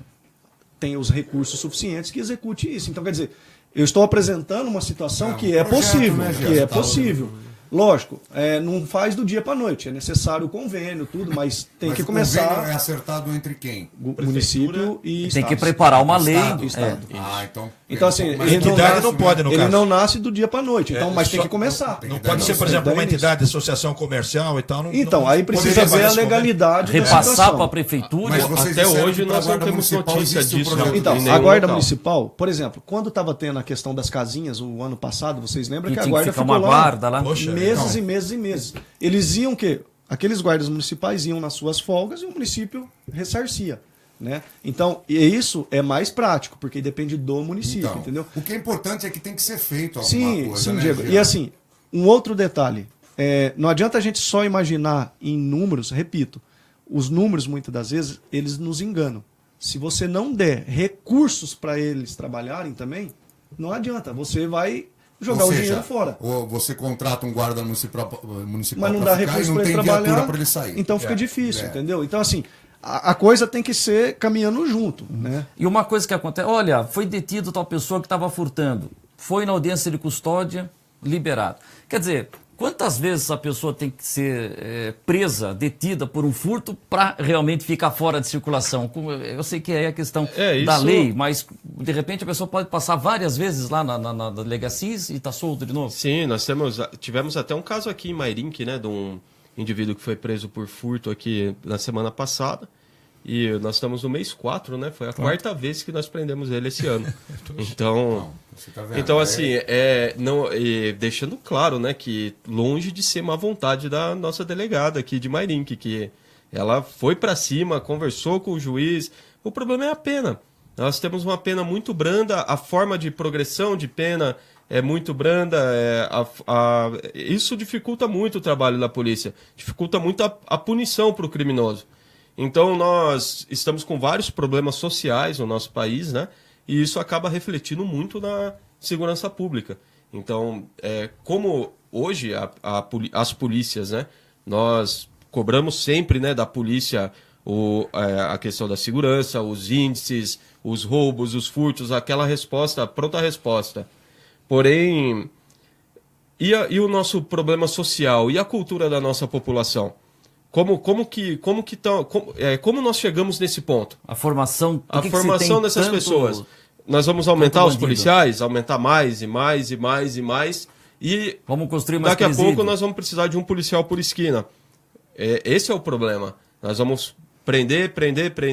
tenha os recursos suficientes, que execute isso. Então, quer dizer, eu estou apresentando uma situação que é projeto, possível, né, que Gerson? é possível. Lógico, não faz do dia para a noite, é necessário o convênio, tudo, mas tem Mas que o convênio começar é acertado entre quem? o município e Tem que Estado. preparar uma lei. Estado. É. Então, Então, assim, mas ele que não idade nasce, não pode, no ele caso. não nasce do dia para noite, então, mas tem só- que começar. Não pode ser, por exemplo, uma entidade de associação comercial e tal. Então, não aí precisa poderia ver fazer a esse convênio. legalidade da Repassar situação. para a prefeitura. Mas vocês Até disseram hoje que pra nós não Guarda temos Municipal notícia existe o disso. projeto Então, em a nenhum Guarda local. Municipal, por exemplo, quando estava tendo a questão das casinhas o ano passado, vocês lembram Que que a tinha que Guarda ficar ficou uma lá guarda lá. Poxa, meses então. e meses e meses. Eles iam o quê? Aqueles guardas municipais iam nas suas folgas e o município ressarcia. Né? Então, e isso é mais prático, porque depende do município, Então, entendeu? o que é importante é que tem que ser feito alguma Sim, coisa, sim, né, Diego. Jean? E assim, um outro detalhe. Não adianta a gente só imaginar em números, repito, os números muitas das vezes, eles nos enganam. Se você não der recursos para eles trabalharem também, não adianta. Você vai jogar Ou o seja, dinheiro fora. Ou você contrata um guarda municipal Mas não pra dá ficar recurso e não para ele tem trabalhar. viatura para ele sair. Então fica difícil, É. entendeu? Então, assim, a coisa tem que ser caminhando junto, né? E uma coisa que acontece, olha, foi detido tal pessoa que estava furtando, foi na audiência de custódia, liberado. Quer dizer, quantas vezes a pessoa tem que ser presa, detida por um furto para realmente ficar fora de circulação? Eu sei que é a questão da isso- lei, mas de repente a pessoa pode passar várias vezes lá na delegacia e está solto de novo. Sim, tivemos até um caso aqui em Mairink, né, de um indivíduo que foi preso por furto aqui na semana passada. E nós estamos no mês 4, né? Foi a quarta vez que nós prendemos ele esse ano. Então, Você tá vendo? então assim, deixando claro, né, que longe de ser má vontade da nossa delegada aqui de Mairink, que ela foi para cima, conversou com o juiz. O problema é a pena. Nós temos uma pena muito branda, a forma de progressão de pena é muito branda, isso dificulta muito o trabalho da polícia, dificulta muito a punição para o criminoso. Então nós estamos com vários problemas sociais no nosso país, né? E isso acaba refletindo muito na segurança pública. Então, como hoje as polícias, né? Nós cobramos sempre, né, da polícia a questão da segurança, os índices, os roubos, os furtos, aquela resposta, pronta resposta. Porém, e o nosso problema social, e a cultura da nossa população? Como nós chegamos nesse ponto? A formação, a formação dessas pessoas. Nós vamos aumentar os policiais, aumentar mais e mais e mais e mais. E vamos construir mais daqui a presídio. pouco nós vamos precisar de um policial por esquina. Esse é o problema. Nós vamos prender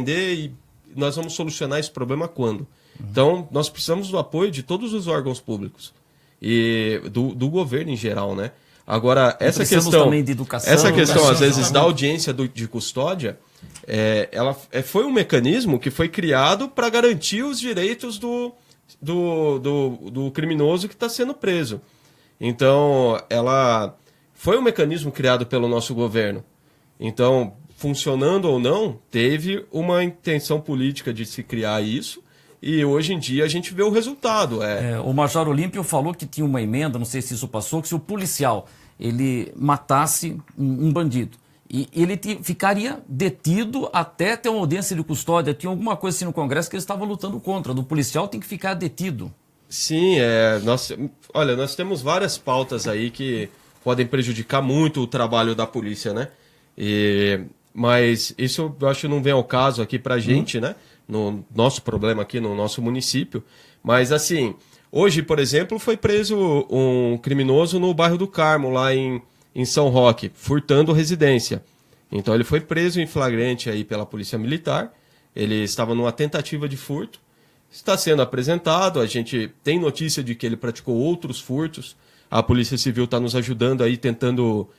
e nós vamos solucionar esse problema quando? Então, nós precisamos do apoio de todos os órgãos públicos e do governo em geral, né? Agora, essa questão, também de educação, às vezes, da audiência de custódia, ela foi um mecanismo que foi criado para garantir os direitos do criminoso que está sendo preso. Então, ela foi um mecanismo criado pelo nosso governo. Então, funcionando ou não, teve uma intenção política de se criar isso, e hoje em dia a gente vê o resultado. O Major Olímpio falou que tinha uma emenda, não sei se isso passou, que se o policial ele matasse um bandido, e ele ficaria detido até ter uma audiência de custódia. Tinha alguma coisa assim no Congresso que eles estavam lutando contra. Do policial tem que ficar detido. Sim, nós temos várias pautas aí que podem prejudicar muito o trabalho da polícia, né? Mas isso eu acho que não vem ao caso aqui pra gente, né? No nosso problema aqui, no nosso município. Mas assim, hoje, por exemplo, foi preso um criminoso no bairro do Carmo, lá em São Roque, furtando residência. Então ele foi preso em flagrante aí pela Polícia Militar. Ele estava numa tentativa de furto. Está sendo apresentado, a gente tem notícia de que ele praticou outros furtos. A Polícia Civil está nos ajudando aí, tentando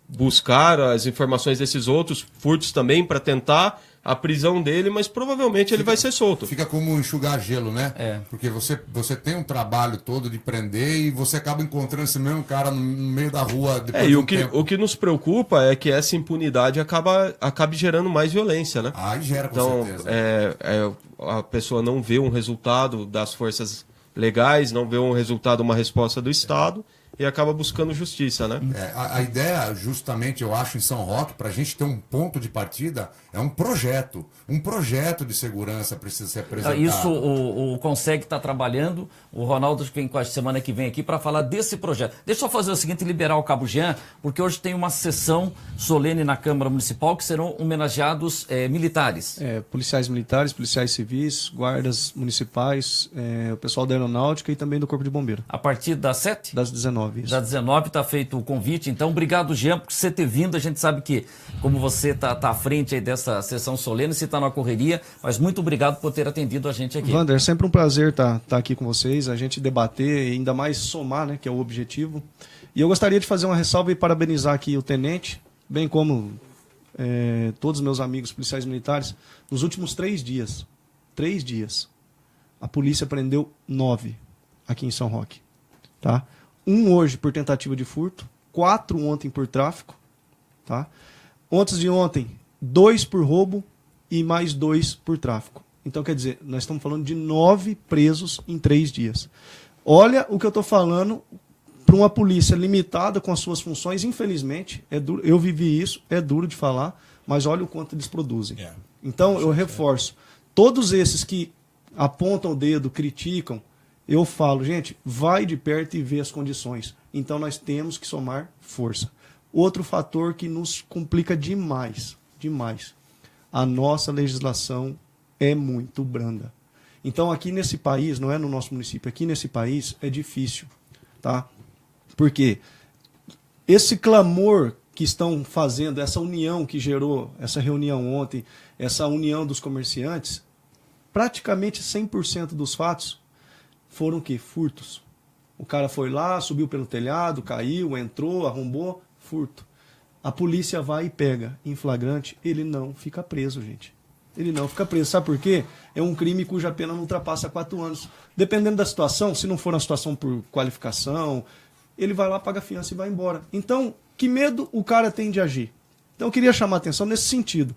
buscar as informações desses outros furtos também para tentar a prisão dele, mas provavelmente ele vai ser solto. Fica como enxugar gelo, né? Porque você tem um trabalho todo de prender e você acaba encontrando esse mesmo cara no meio da rua depois de um tempo. O que nos preocupa é que essa impunidade acabe gerando mais violência, né? Gera, com certeza. A pessoa não vê um resultado das forças legais, não vê um resultado, uma resposta do Estado, e acaba buscando justiça, né? A ideia, justamente, eu acho, em São Roque, para a gente ter um ponto de partida, é um projeto. Um projeto de segurança precisa ser apresentado. Isso o Conseg está trabalhando. O Ronaldo vem com a semana que vem aqui para falar desse projeto. Deixa eu fazer o seguinte, liberar o Cabo Jean, porque hoje tem uma sessão solene na Câmara Municipal que serão homenageados militares. Policiais militares, policiais civis, guardas municipais, o pessoal da aeronáutica e também do Corpo de Bombeiro. A partir das 7? Das 19. Isso. Das 19 está feito o convite. Então, obrigado, Jean, por você ter vindo. A gente sabe que, como você está à frente aí dessa sessão solene, você está na correria, mas muito obrigado por ter atendido a gente aqui. Wander, é sempre um prazer estar aqui com vocês, a gente debater e ainda mais somar, né, que é o objetivo. E eu gostaria de fazer uma ressalva e parabenizar aqui o tenente, bem como todos os meus amigos policiais militares. Nos últimos 3 dias, a polícia prendeu 9 aqui em São Roque, tá? 1 hoje por tentativa de furto, 4 ontem por tráfico, tá? Antes de ontem, 2 por roubo e mais 2 por tráfico. Então, quer dizer, nós estamos falando de 9 presos em 3 dias. Olha o que eu estou falando para uma polícia limitada com as suas funções, infelizmente, é duro, eu vivi isso, é duro de falar, mas olha o quanto eles produzem. Então, eu reforço, todos esses que apontam o dedo, criticam, eu falo, gente, vai de perto e vê as condições. Então nós temos que somar força. Outro fator que nos complica demais, a nossa legislação é muito branda. Então aqui nesse país, não é no nosso município, aqui nesse país é difícil, tá? Porque esse clamor que estão fazendo, essa união que gerou essa reunião ontem, essa união dos comerciantes, praticamente 100% dos fatos foram o quê? Furtos. O cara foi lá, subiu pelo telhado, caiu, entrou, arrombou, furto. A polícia vai e pega em flagrante, ele não fica preso, gente. Ele não fica preso. Sabe por quê? É um crime cuja pena não ultrapassa 4 anos. Dependendo da situação, se não for uma situação por qualificação, ele vai lá, paga a fiança e vai embora. Então, que medo o cara tem de agir? Então, eu queria chamar a atenção nesse sentido.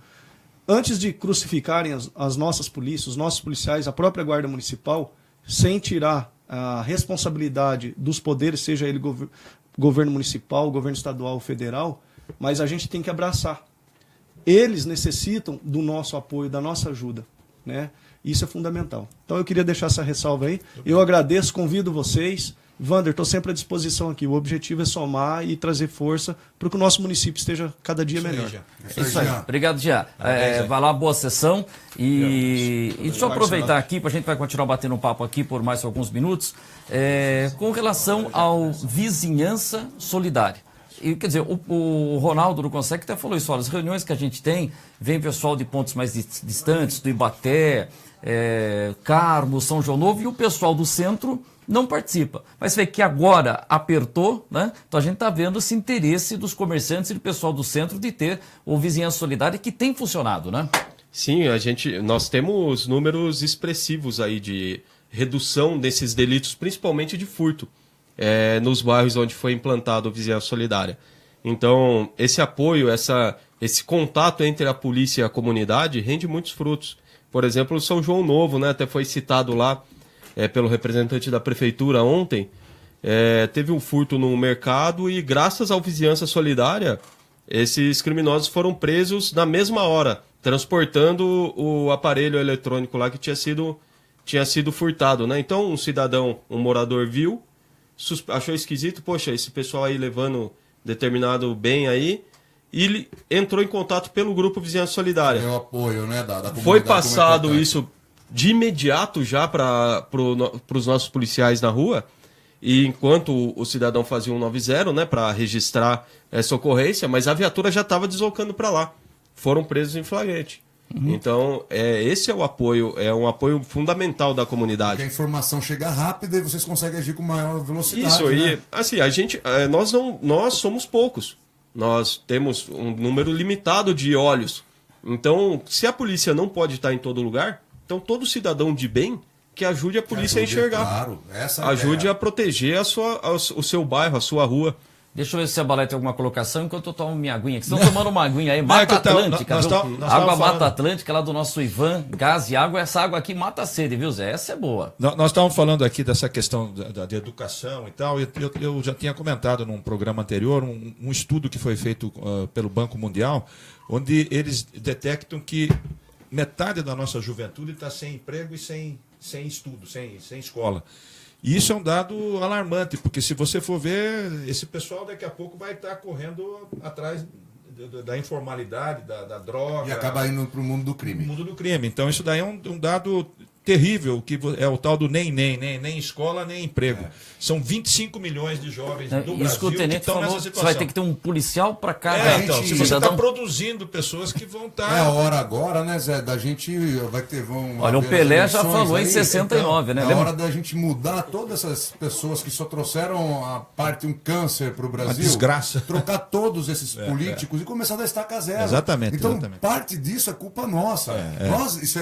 Antes de crucificarem as nossas polícias, os nossos policiais, a própria Guarda Municipal, sem tirar a responsabilidade dos poderes, seja ele governo municipal, governo estadual ou federal, mas a gente tem que abraçar. Eles necessitam do nosso apoio, da nossa ajuda, né? Isso é fundamental. Então eu queria deixar essa ressalva aí. Eu agradeço, convido vocês. Wander, estou sempre à disposição aqui. O objetivo é somar e trazer força para que o nosso município esteja cada dia melhor. Isso aí. Obrigado, Jean. Vai lá, boa sessão. E deixa eu aproveitar aqui, para a gente vai continuar batendo um papo aqui por mais alguns minutos, com relação ao Vizinhança Solidária. E, quer dizer, o Ronaldo do Consec até falou isso, olha, as reuniões que a gente tem, vem pessoal de pontos mais distantes, do Ibaté, Carmo, São João Novo, e o pessoal do centro não participa. Mas vê que agora apertou, né? Então a gente está vendo esse interesse dos comerciantes e do pessoal do centro de ter o Vizinhança Solidária, que tem funcionado, né? Sim, nós temos números expressivos aí de redução desses delitos, principalmente de furto, nos bairros onde foi implantado o Vizinhança Solidária. Então, esse apoio, esse contato entre a polícia e a comunidade rende muitos frutos. Por exemplo, o São João Novo, né, até foi citado lá pelo representante da prefeitura ontem, teve um furto no mercado e, graças ao Vizinhança Solidária, esses criminosos foram presos na mesma hora, transportando o aparelho eletrônico lá que tinha sido furtado, né? Então, um morador viu, achou esquisito, poxa, esse pessoal aí levando determinado bem aí, e ele entrou em contato pelo grupo Vizinhança Solidária. O apoio, né, da comunidade. Foi passado isso de imediato já para os nossos policiais na rua, e enquanto o cidadão fazia um 190, né, para registrar essa ocorrência, mas a viatura já estava deslocando para lá. Foram presos em flagrante. Então, esse é o apoio, é um apoio fundamental da comunidade. Porque a informação chega rápida e vocês conseguem agir com maior velocidade. Isso aí, né? assim, nós somos poucos. Nós temos um número limitado de olhos. Então, se a polícia não pode estar em todo lugar, então todo cidadão de bem que ajude a polícia a enxergar. Claro, ajude a proteger o seu bairro, a sua rua. Deixa eu ver se a Balé tem alguma colocação enquanto eu tomo minha aguinha. Vocês estão tomando uma aguinha aí, Mata Atlântica, viu? Água Mata Atlântica, lá do nosso Ivan, gás e água. Essa água aqui mata a sede, viu, Zé? Essa é boa. Nós estávamos falando aqui dessa questão de educação e tal. Eu já tinha comentado num programa anterior um estudo que foi feito pelo Banco Mundial, onde eles detectam que metade da nossa juventude está sem emprego e sem estudo, sem escola. E isso é um dado alarmante, porque se você for ver, esse pessoal daqui a pouco vai estar correndo atrás da informalidade, da droga. E acaba indo para o mundo do crime. Mundo do crime. Então isso daí é um dado terrível, que é o tal do nem escola, nem emprego. São 25 milhões de jovens do Brasil que o tenente estão falou, nessa situação. você vai ter que ter um policial para cada então, se você está produzindo pessoas que vão estar... É a hora agora, né, Zé, da gente... Olha, o Pelé já falou em 69, então, né? É a hora da gente mudar todas essas pessoas que só trouxeram um câncer para o Brasil. Uma desgraça. Trocar todos esses políticos e começar da estaca zero. Exatamente. Então, parte disso é culpa nossa. Isso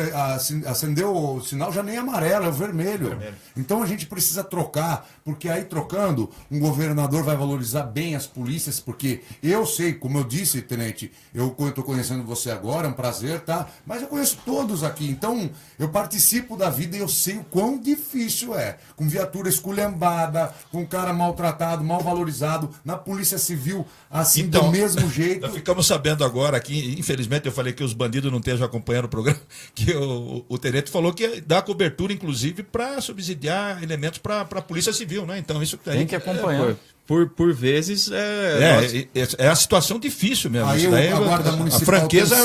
acendeu o sinal já nem amarelo, é o vermelho. Então a gente precisa trocar, porque aí trocando, um governador vai valorizar bem as polícias, porque eu sei, como eu disse, tenente, eu estou conhecendo você agora, é um prazer, tá? Mas eu conheço todos aqui, então eu participo da vida e eu sei o quão difícil é. Com viatura esculhambada, com cara maltratado, mal valorizado, na Polícia Civil, assim, então, do mesmo jeito. Nós ficamos sabendo agora aqui, infelizmente eu falei que os bandidos não estejam acompanhando o programa, que o tenente falou que dá cobertura, inclusive, para subsidiar elementos para a Polícia Civil, né? Então isso tem que acompanhar. Por vezes é a situação difícil mesmo. Aí a Guarda Municipal a franqueza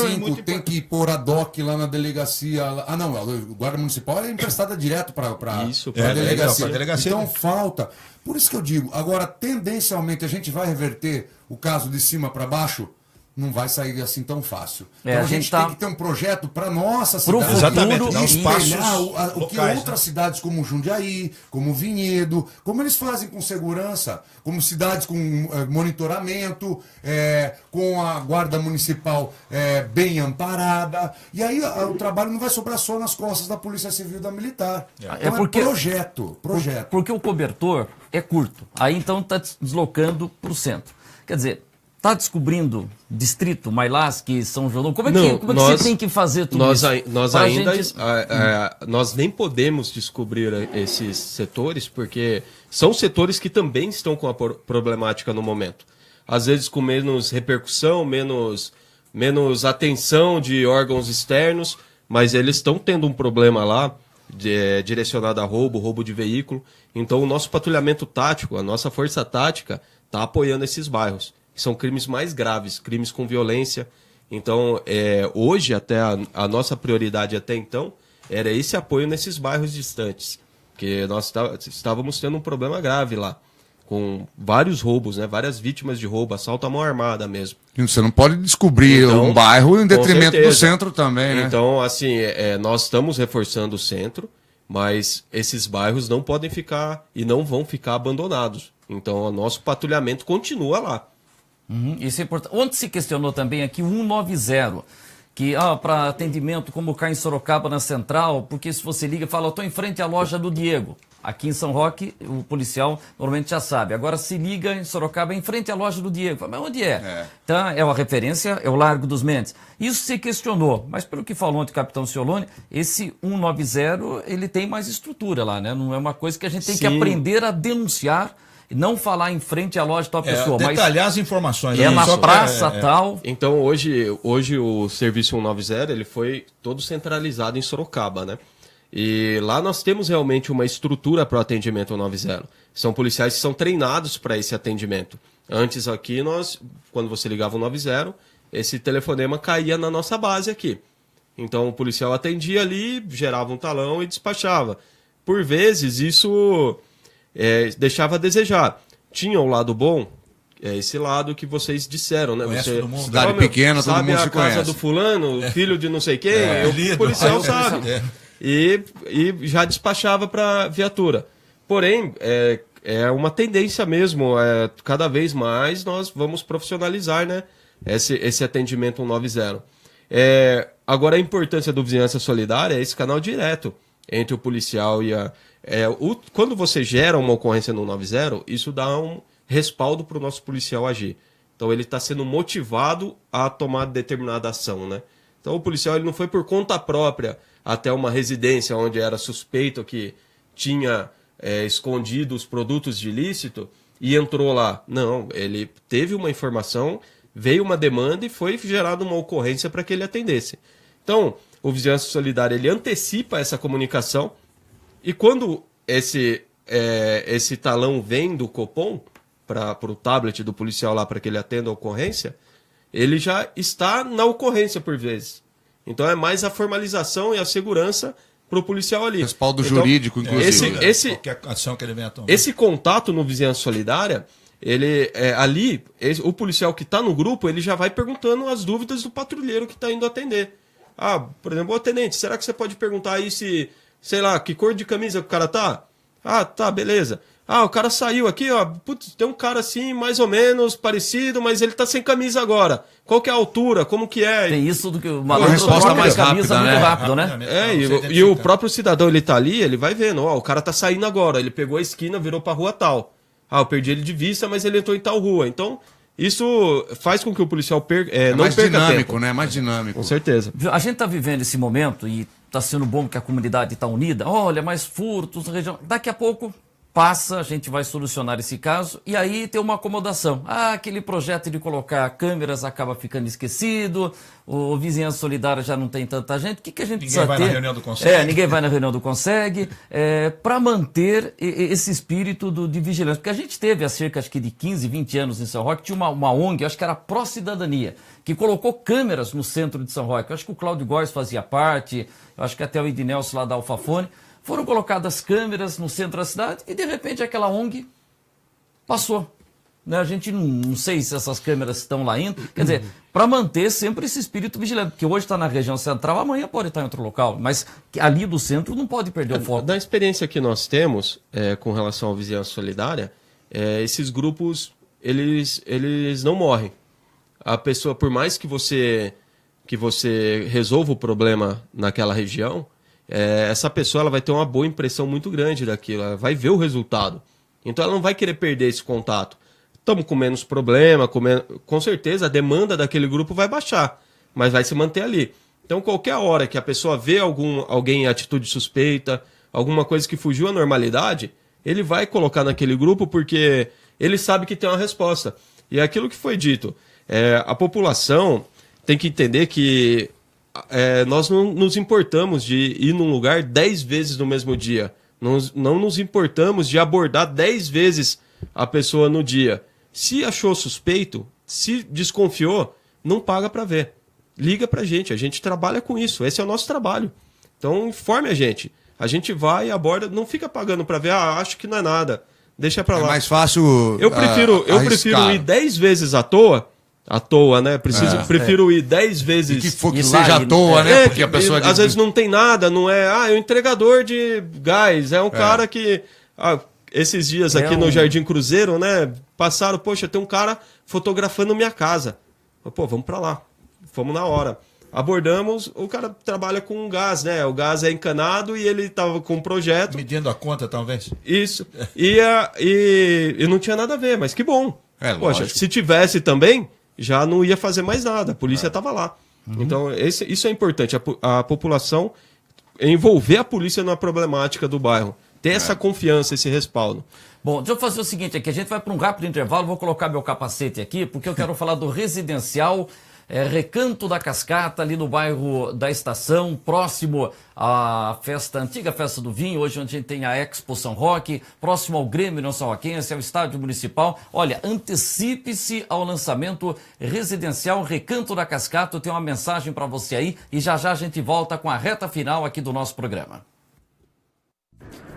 tem que pôr a DOC lá na delegacia. Não, a Guarda Municipal é emprestada direto para a delegacia. Então falta. Por isso que eu digo, agora tendencialmente a gente vai reverter o caso de cima para baixo. não vai sair assim tão fácil. É, Então a a gente gente tem que ter um projeto para nossa Pro cidade. Exatamente, dar os espelhar passos o que locais, outras né? cidades como Jundiaí, como Vinhedo, como eles fazem com segurança, como cidades com monitoramento, com a guarda municipal bem amparada. E aí o trabalho não vai sobrar só nas costas da Polícia Civil e da Militar. Então porque- projeto. Porque o cobertor é curto. Aí então está deslocando para o centro. Quer dizer, está descobrindo distrito, Mailasque, São João. Como é que você tem que fazer tudo nós, isso? Nós Pra ainda gente- nós nem podemos descobrir esses setores, porque são setores que também estão com a problemática no momento. Às vezes com menos repercussão, menos atenção de órgãos externos, mas eles estão tendo um problema lá, direcionado a roubo de veículo. Então o nosso patrulhamento tático, a nossa força tática, está apoiando esses bairros, que são crimes mais graves, crimes com violência. Então, hoje, até a nossa prioridade até então, era esse apoio nesses bairros distantes, porque nós estávamos tendo um problema grave lá, com vários roubos, né? Várias vítimas de roubo, assalto à mão armada mesmo. Você não pode descobrir Então, um bairro em detrimento com certeza. do centro também, né? Então, assim, nós estamos reforçando o centro, mas esses bairros não podem ficar e não vão ficar abandonados. Então, o nosso patrulhamento continua lá. Isso é importante. Ontem se questionou também aqui o 190, que para atendimento como cá em Sorocaba, na Central, porque se você liga e fala, eu estou em frente à loja do Diego. Aqui em São Roque, o policial normalmente já sabe. Agora se liga em Sorocaba, em frente à loja do Diego. Fala, mas onde é? Então, é uma referência, é o Largo dos Mendes. Isso se questionou, mas pelo que falou ontem o capitão Ciolone, esse 190, ele tem mais estrutura lá, né? Não é uma coisa que a gente tem que Sim. aprender a denunciar, não falar em frente à loja de tal pessoa, mas Detalhar as informações. é né? na Só- praça tal. Então, hoje o serviço 190 ele foi todo centralizado em Sorocaba, né? E lá nós temos realmente uma estrutura para o atendimento 190. São policiais que são treinados para esse atendimento. Antes aqui, quando você ligava o 190, esse telefonema caía na nossa base aqui. Então o policial atendia ali, gerava um talão e despachava. Por vezes isso deixava a desejar. Tinha o lado bom, esse lado que vocês disseram, né? Conhece Você, todo mundo. Cidade pequena, todo sabe mundo a se casa conhece. do fulano, filho de não sei quem, o apelido. policial Ah, sabe. E já despachava para viatura. Porém, é uma tendência mesmo, cada vez mais nós vamos profissionalizar, né, esse atendimento 190. Agora, a importância do Vizinhança Solidária é esse canal direto entre o policial e quando você gera uma ocorrência no 190, isso dá um respaldo para o nosso policial agir. Então, ele está sendo motivado a tomar determinada ação, né? Então, o policial ele não foi por conta própria até uma residência onde era suspeito que tinha escondido os produtos de ilícito e entrou lá. Não, ele teve uma informação, veio uma demanda e foi gerada uma ocorrência para que ele atendesse. Então, o Vizinhança Solidária ele antecipa essa comunicação e quando esse talão vem do Copom para o tablet do policial lá para que ele atenda a ocorrência, ele já está na ocorrência por vezes. Então é mais a formalização e a segurança para o policial ali. Respaldo Então, jurídico, inclusive. Qualquer ação que ele venha tomar. Esse contato no Vizinhança Solidária, o policial que está no grupo, ele já vai perguntando as dúvidas do patrulheiro que está indo atender. Por exemplo, ô tenente, será que você pode perguntar aí se, sei lá, que cor de camisa que o cara tá? Tá, beleza. O cara saiu aqui, ó. Putz, tem um cara assim, mais ou menos, parecido, mas ele tá sem camisa agora. Qual que é a altura? Como que é? Tem isso do que o A resposta troca mais de camisa rápida, muito né? rápido, né? Rapidamente, E o próprio cidadão, ele tá ali, ele vai vendo, o cara tá saindo agora, ele pegou a esquina, virou pra rua tal. Eu perdi ele de vista, mas ele entrou em tal rua. Então, isso faz com que o policial não mais perca dinâmico, tempo. né? Mais dinâmico. Com certeza. A gente está vivendo esse momento e está sendo bom que a comunidade está unida. Olha, mais furtos na região. Daqui a pouco passa, a gente vai solucionar esse caso e aí tem uma acomodação. Aquele projeto de colocar câmeras acaba ficando esquecido, o Vizinhança Solidária já não tem tanta gente. O que a gente precisa ter? Ninguém vai na reunião do Conselho. Ninguém vai na reunião do Conselho, para manter esse espírito de vigilância. Porque a gente teve há cerca acho que de 15, 20 anos em São Roque, tinha uma ONG, acho que era a Pró-Cidadania, que colocou câmeras no centro de São Roque. Eu acho que o Cláudio Góes fazia parte, eu acho que até o Ednelson lá da Alfafone. Foram colocadas câmeras no centro da cidade e, de repente, aquela ONG passou. né? A gente não sei se essas câmeras estão lá ainda. Quer dizer, para manter sempre esse espírito vigilante, porque hoje está na região central, amanhã pode estar em outro local, mas ali do centro não pode perder o foco. Da experiência que nós temos com relação à vizinhança solidária, esses grupos, eles não morrem. A pessoa, por mais que você resolva o problema naquela região, essa pessoa ela vai ter uma boa impressão muito grande daquilo, ela vai ver o resultado. Então ela não vai querer perder esse contato. Estamos com menos problema, com certeza a demanda daquele grupo vai baixar, mas vai se manter ali. Então qualquer hora que a pessoa vê alguém em atitude suspeita, alguma coisa que fugiu à normalidade, ele vai colocar naquele grupo porque ele sabe que tem uma resposta. E é aquilo que foi dito. A população tem que entender que nós não nos importamos de ir num lugar 10 vezes no mesmo dia. Não nos importamos de abordar 10 vezes a pessoa no dia. Se achou suspeito, se desconfiou, não paga para ver. Liga para a gente trabalha com isso. Esse é o nosso trabalho. Então informe a gente. A gente vai e aborda, não fica pagando para ver, acho que não é nada. Deixa para lá. É mais fácil. Eu prefiro ir 10 vezes à toa, né? Prefiro ir 10 vezes. Que seja à toa, né? Porque a pessoa às vezes não tem nada, não é. É um entregador de gás, é um cara que. Esses dias aqui no Jardim Cruzeiro, né? Passaram, poxa, tem um cara fotografando minha casa. Pô, vamos pra lá. Fomos na hora. Abordamos, o cara trabalha com gás, né? O gás é encanado e ele tava com um projeto. Medindo a conta, talvez. Isso. E não tinha nada a ver, mas que bom. Poxa, lógico. se tivesse também, já não ia fazer mais nada. A polícia estava lá. Então, isso é importante. A população envolver a polícia na problemática do bairro. Ter essa confiança, esse respaldo. Bom, deixa eu fazer o seguinte aqui. A gente vai para um rápido intervalo. Vou colocar meu capacete aqui, porque eu quero falar do residencial Recanto da Cascata, ali no bairro da Estação, próximo à antiga festa do vinho, hoje onde a gente tem a Expo São Roque, próximo ao Grêmio União São Roquense, ao Estádio Municipal. Olha, antecipe-se ao lançamento residencial Recanto da Cascata. Eu tenho uma mensagem para você aí e já a gente volta com a reta final aqui do nosso programa.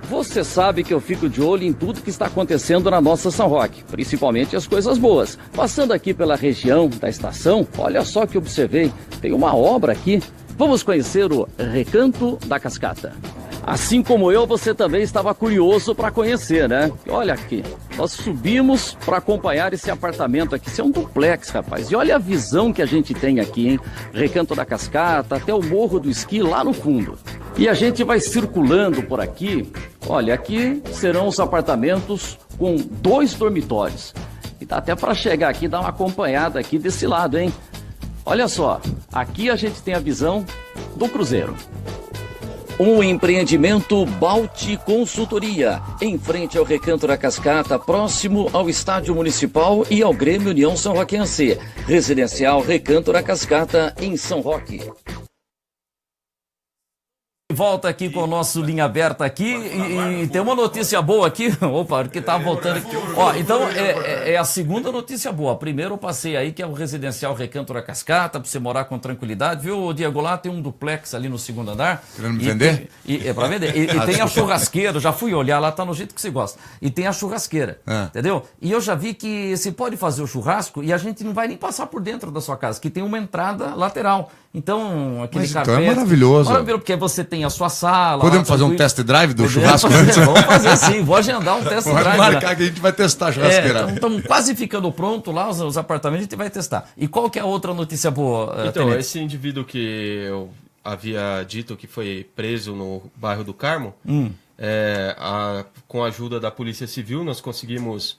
Você sabe que eu fico de olho em tudo que está acontecendo na nossa São Roque, principalmente as coisas boas. Passando aqui pela região da estação, olha só que observei, tem uma obra aqui. Vamos conhecer o Recanto da Cascata. Assim como eu, você também estava curioso para conhecer, né? Olha aqui, nós subimos para acompanhar esse apartamento aqui. Isso é um duplex, rapaz. E olha a visão que a gente tem aqui, hein? Recanto da Cascata, até o Morro do Esqui lá no fundo. E a gente vai circulando por aqui. Olha, aqui serão os apartamentos com 2 dormitórios. E dá até para chegar aqui e dar uma acompanhada aqui desse lado, hein? Olha só, aqui a gente tem a visão do Cruzeiro. Um empreendimento Balti Consultoria, em frente ao Recanto da Cascata, próximo ao Estádio Municipal e ao Grêmio União São Roquense. Residencial Recanto da Cascata, em São Roque. Volta aqui com o nosso Linha Aberta aqui e tem uma notícia boa aqui. Opa, que tá voltando aqui. Ó, então é a segunda notícia boa. Primeiro eu passei aí que é o residencial Recanto da Cascata, para você morar com tranquilidade. Viu, Diego? Lá tem um duplex ali no segundo andar. Querendo me vender? É para vender. E tem a churrasqueira, já fui olhar lá, tá no jeito que você gosta. E tem a churrasqueira, entendeu? E eu já vi que você pode fazer o churrasco e a gente não vai nem passar por dentro da sua casa, que tem uma entrada lateral. Então, aquele carpete... Então é maravilhoso. Maravilhoso, porque você tem a sua sala... Podemos fazer um test drive do churrasco? Vamos fazer sim, vou agendar um test drive. Vamos marcar que a gente vai testar a churrasqueira. Então, estamos quase ficando pronto lá, os apartamentos, a gente vai testar. E qual que é a outra notícia boa, Então, Tenente? esse indivíduo que eu havia dito que foi preso no bairro do Carmo, com a ajuda da Polícia Civil, nós conseguimos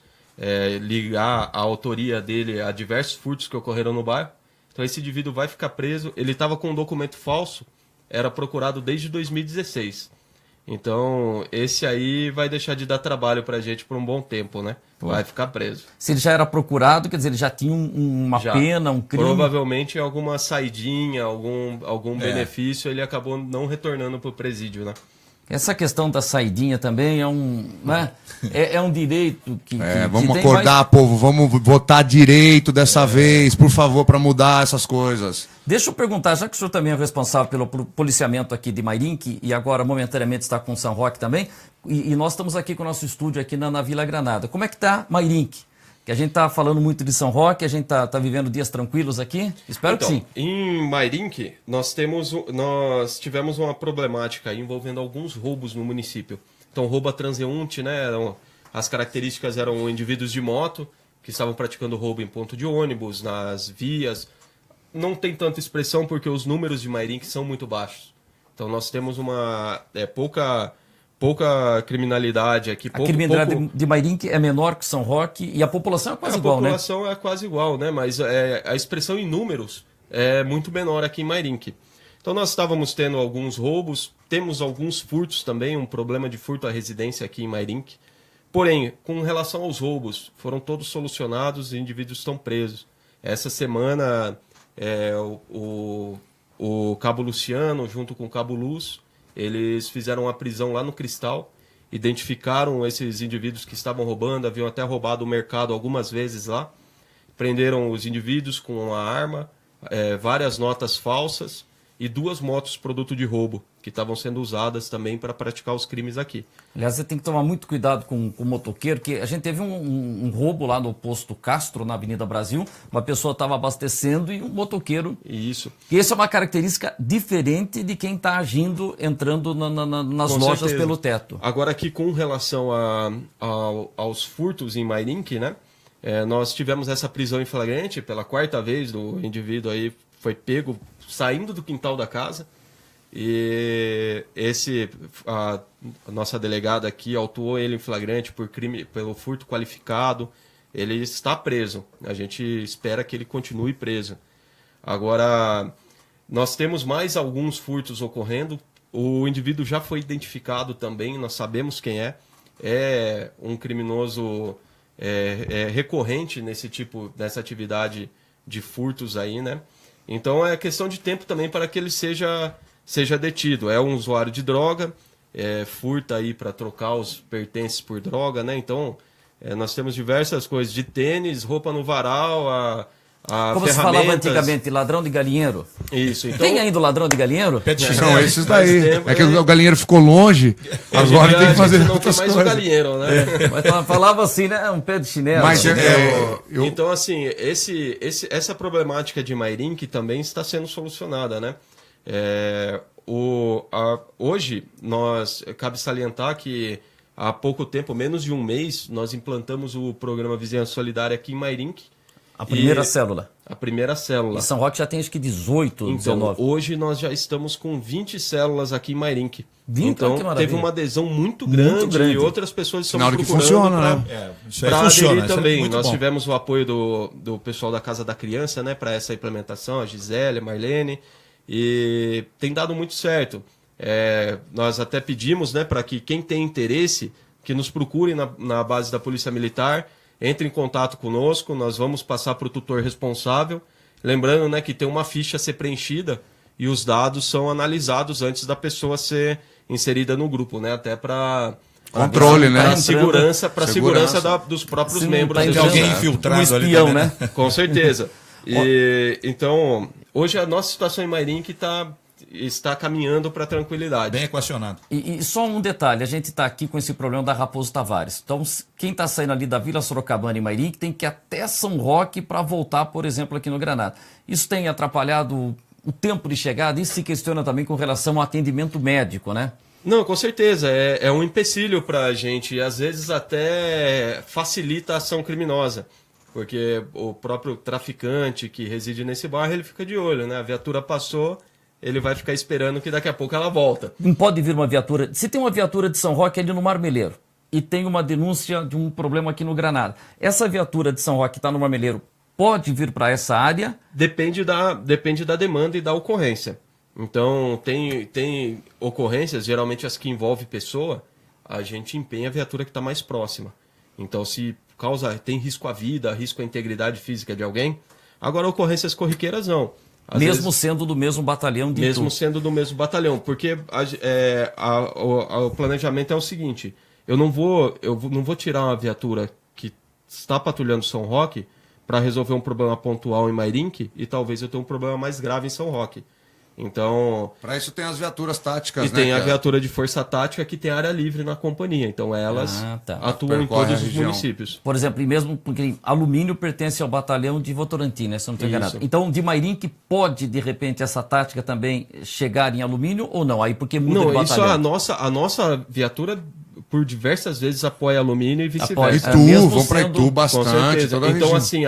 ligar a autoria dele a diversos furtos que ocorreram no bairro. Então esse indivíduo vai ficar preso. Ele estava com um documento falso, era procurado desde 2016. Então esse aí vai deixar de dar trabalho pra gente por um bom tempo, né? Vai ficar preso. Se ele já era procurado, quer dizer, ele já tinha uma pena, um crime? Provavelmente alguma saidinha, algum benefício, ele acabou não retornando pro presídio, né? Essa questão da saidinha também é um direito que vamos tem, acordar, povo, vamos votar direito dessa vez, por favor, para mudar essas coisas. Deixa eu perguntar, já que o senhor também é responsável pelo policiamento aqui de Mairinque e agora momentaneamente está com São Roque também, e nós estamos aqui com o nosso estúdio aqui na Vila Granada. Como é que está Mairinque? Que a gente está falando muito de São Roque, a gente tá vivendo dias tranquilos aqui? Espero que sim. Em Mairink, nós tivemos uma problemática aí envolvendo alguns roubos no município. Então, roubo a transeunte, né? As características eram indivíduos de moto que estavam praticando roubo em ponto de ônibus, nas vias. Não tem tanta expressão porque os números de Mairink são muito baixos. Então, nós temos pouca criminalidade aqui. A criminalidade de Mairink é menor que São Roque e a população é quase igual, né? A população é quase igual, né? Mas a expressão em números é muito menor aqui em Mairink. Então nós estávamos tendo alguns roubos, temos alguns furtos também, um problema de furto à residência aqui em Mairink. Porém, com relação aos roubos, foram todos solucionados e indivíduos estão presos. Essa semana, o Cabo Luciano, junto com o Cabo Luz, eles fizeram uma prisão lá no Cristal, identificaram esses indivíduos que estavam roubando, haviam até roubado o mercado algumas vezes lá, prenderam os indivíduos com uma arma, várias notas falsas e 2 motos produto de roubo, que estavam sendo usadas também para praticar os crimes aqui. Aliás, você tem que tomar muito cuidado com o motoqueiro, que a gente teve um roubo lá no posto Castro, na Avenida Brasil, uma pessoa estava abastecendo e um motoqueiro. Isso. E essa é uma característica diferente de quem está agindo, entrando nas Com lojas certeza. pelo teto. Agora aqui com relação aos furtos em Mairink, né? Nós tivemos essa prisão em flagrante pela 4ª vez do indivíduo aí, foi pego saindo do quintal da casa. E a nossa delegada aqui autuou ele em flagrante por crime, pelo furto qualificado. Ele está preso. A gente espera que ele continue preso. Agora, nós temos mais alguns furtos ocorrendo. O indivíduo já foi identificado também, nós sabemos quem é. É um criminoso recorrente nessa atividade de furtos aí, né? Então é questão de tempo também para que ele seja detido. É um usuário de droga, furta aí para trocar os pertences por droga, né? Então, nós temos diversas coisas, de tênis, roupa no varal, Como se falava antigamente, ladrão de galinheiro. Isso, então... Tem ainda o ladrão de galinheiro? São esses daí. É que o galinheiro ficou longe, agora tem que fazer não outras tem mais coisas. o galinheiro, né? Mas falava assim, né? Um pé de chinelo. Mas Então, assim, essa problemática de Mairink também está sendo solucionada, né? Hoje, cabe salientar que há pouco tempo, menos de um mês, nós implantamos o programa Vizinhança Solidária aqui em Mairink. A primeira célula. A primeira célula. E São Roque já tem acho que 18, Então, 19. hoje nós já estamos com 20 células aqui em Mairink. 20? Então, Que maravilha. teve uma adesão muito grande e outras pessoas estão Sinal de que procurando funciona, né? Isso aí para funciona. aderir Isso é também. muito Nós bom. tivemos o apoio do pessoal da Casa da Criança, né, para essa implementação, a Gisele, a Marlene, e tem dado muito certo. Nós até pedimos, né, para que quem tem interesse, que nos procure na base da Polícia Militar, entre em contato conosco, nós vamos passar para o tutor responsável. Lembrando, né, que tem uma ficha a ser preenchida e os dados são analisados antes da pessoa ser inserida no grupo, né, até para Controle, né? Para segurança dos próprios Se não membros. tá da Tem alguém sociedade. infiltrado Um ali espião, também, né? Com certeza. Então, hoje a nossa situação em Mairink está caminhando para a tranquilidade. Bem equacionado. E só um detalhe, a gente está aqui com esse problema da Raposo Tavares. Então, quem está saindo ali da Vila Sorocabana e Mairink tem que ir até São Roque para voltar, por exemplo, aqui no Granada. Isso tem atrapalhado o tempo de chegada? Isso se questiona também com relação ao atendimento médico, né? Não, com certeza. É um empecilho para a gente e às vezes até facilita a ação criminosa. Porque o próprio traficante que reside nesse bairro, ele fica de olho, né? A viatura passou, ele vai ficar esperando que daqui a pouco ela volta. Não pode vir uma viatura... Se tem uma viatura de São Roque ali no Marmeleiro e tem uma denúncia de um problema aqui no Granada, essa viatura de São Roque que está no Marmeleiro pode vir para essa área? Depende da demanda e da ocorrência. Então, tem ocorrências, geralmente as que envolvem pessoa, a gente empenha a viatura que está mais próxima. Então, se tem risco à vida, risco à integridade física de alguém, agora ocorrências corriqueiras não. Mesmo sendo do mesmo batalhão de Mesmo Itu. sendo do mesmo batalhão, porque o planejamento é o seguinte, eu não vou tirar uma viatura que está patrulhando São Roque para resolver um problema pontual em Mairink e talvez eu tenha um problema mais grave em São Roque. Então... Para isso tem as viaturas táticas, E tem a viatura de força tática que tem área livre na companhia. Então elas atuam em todos os municípios. Por exemplo, e mesmo porque Alumínio pertence ao batalhão de Votorantim, né? Se eu não estou enganado. Então, de Mairinque pode, de repente, essa tática também chegar em Alumínio ou não? Aí porque muda de batalhão. Isso a nossa viatura por diversas vezes apoia Alumínio e vice-versa. Itu, vão para Itu bastante. Então, assim,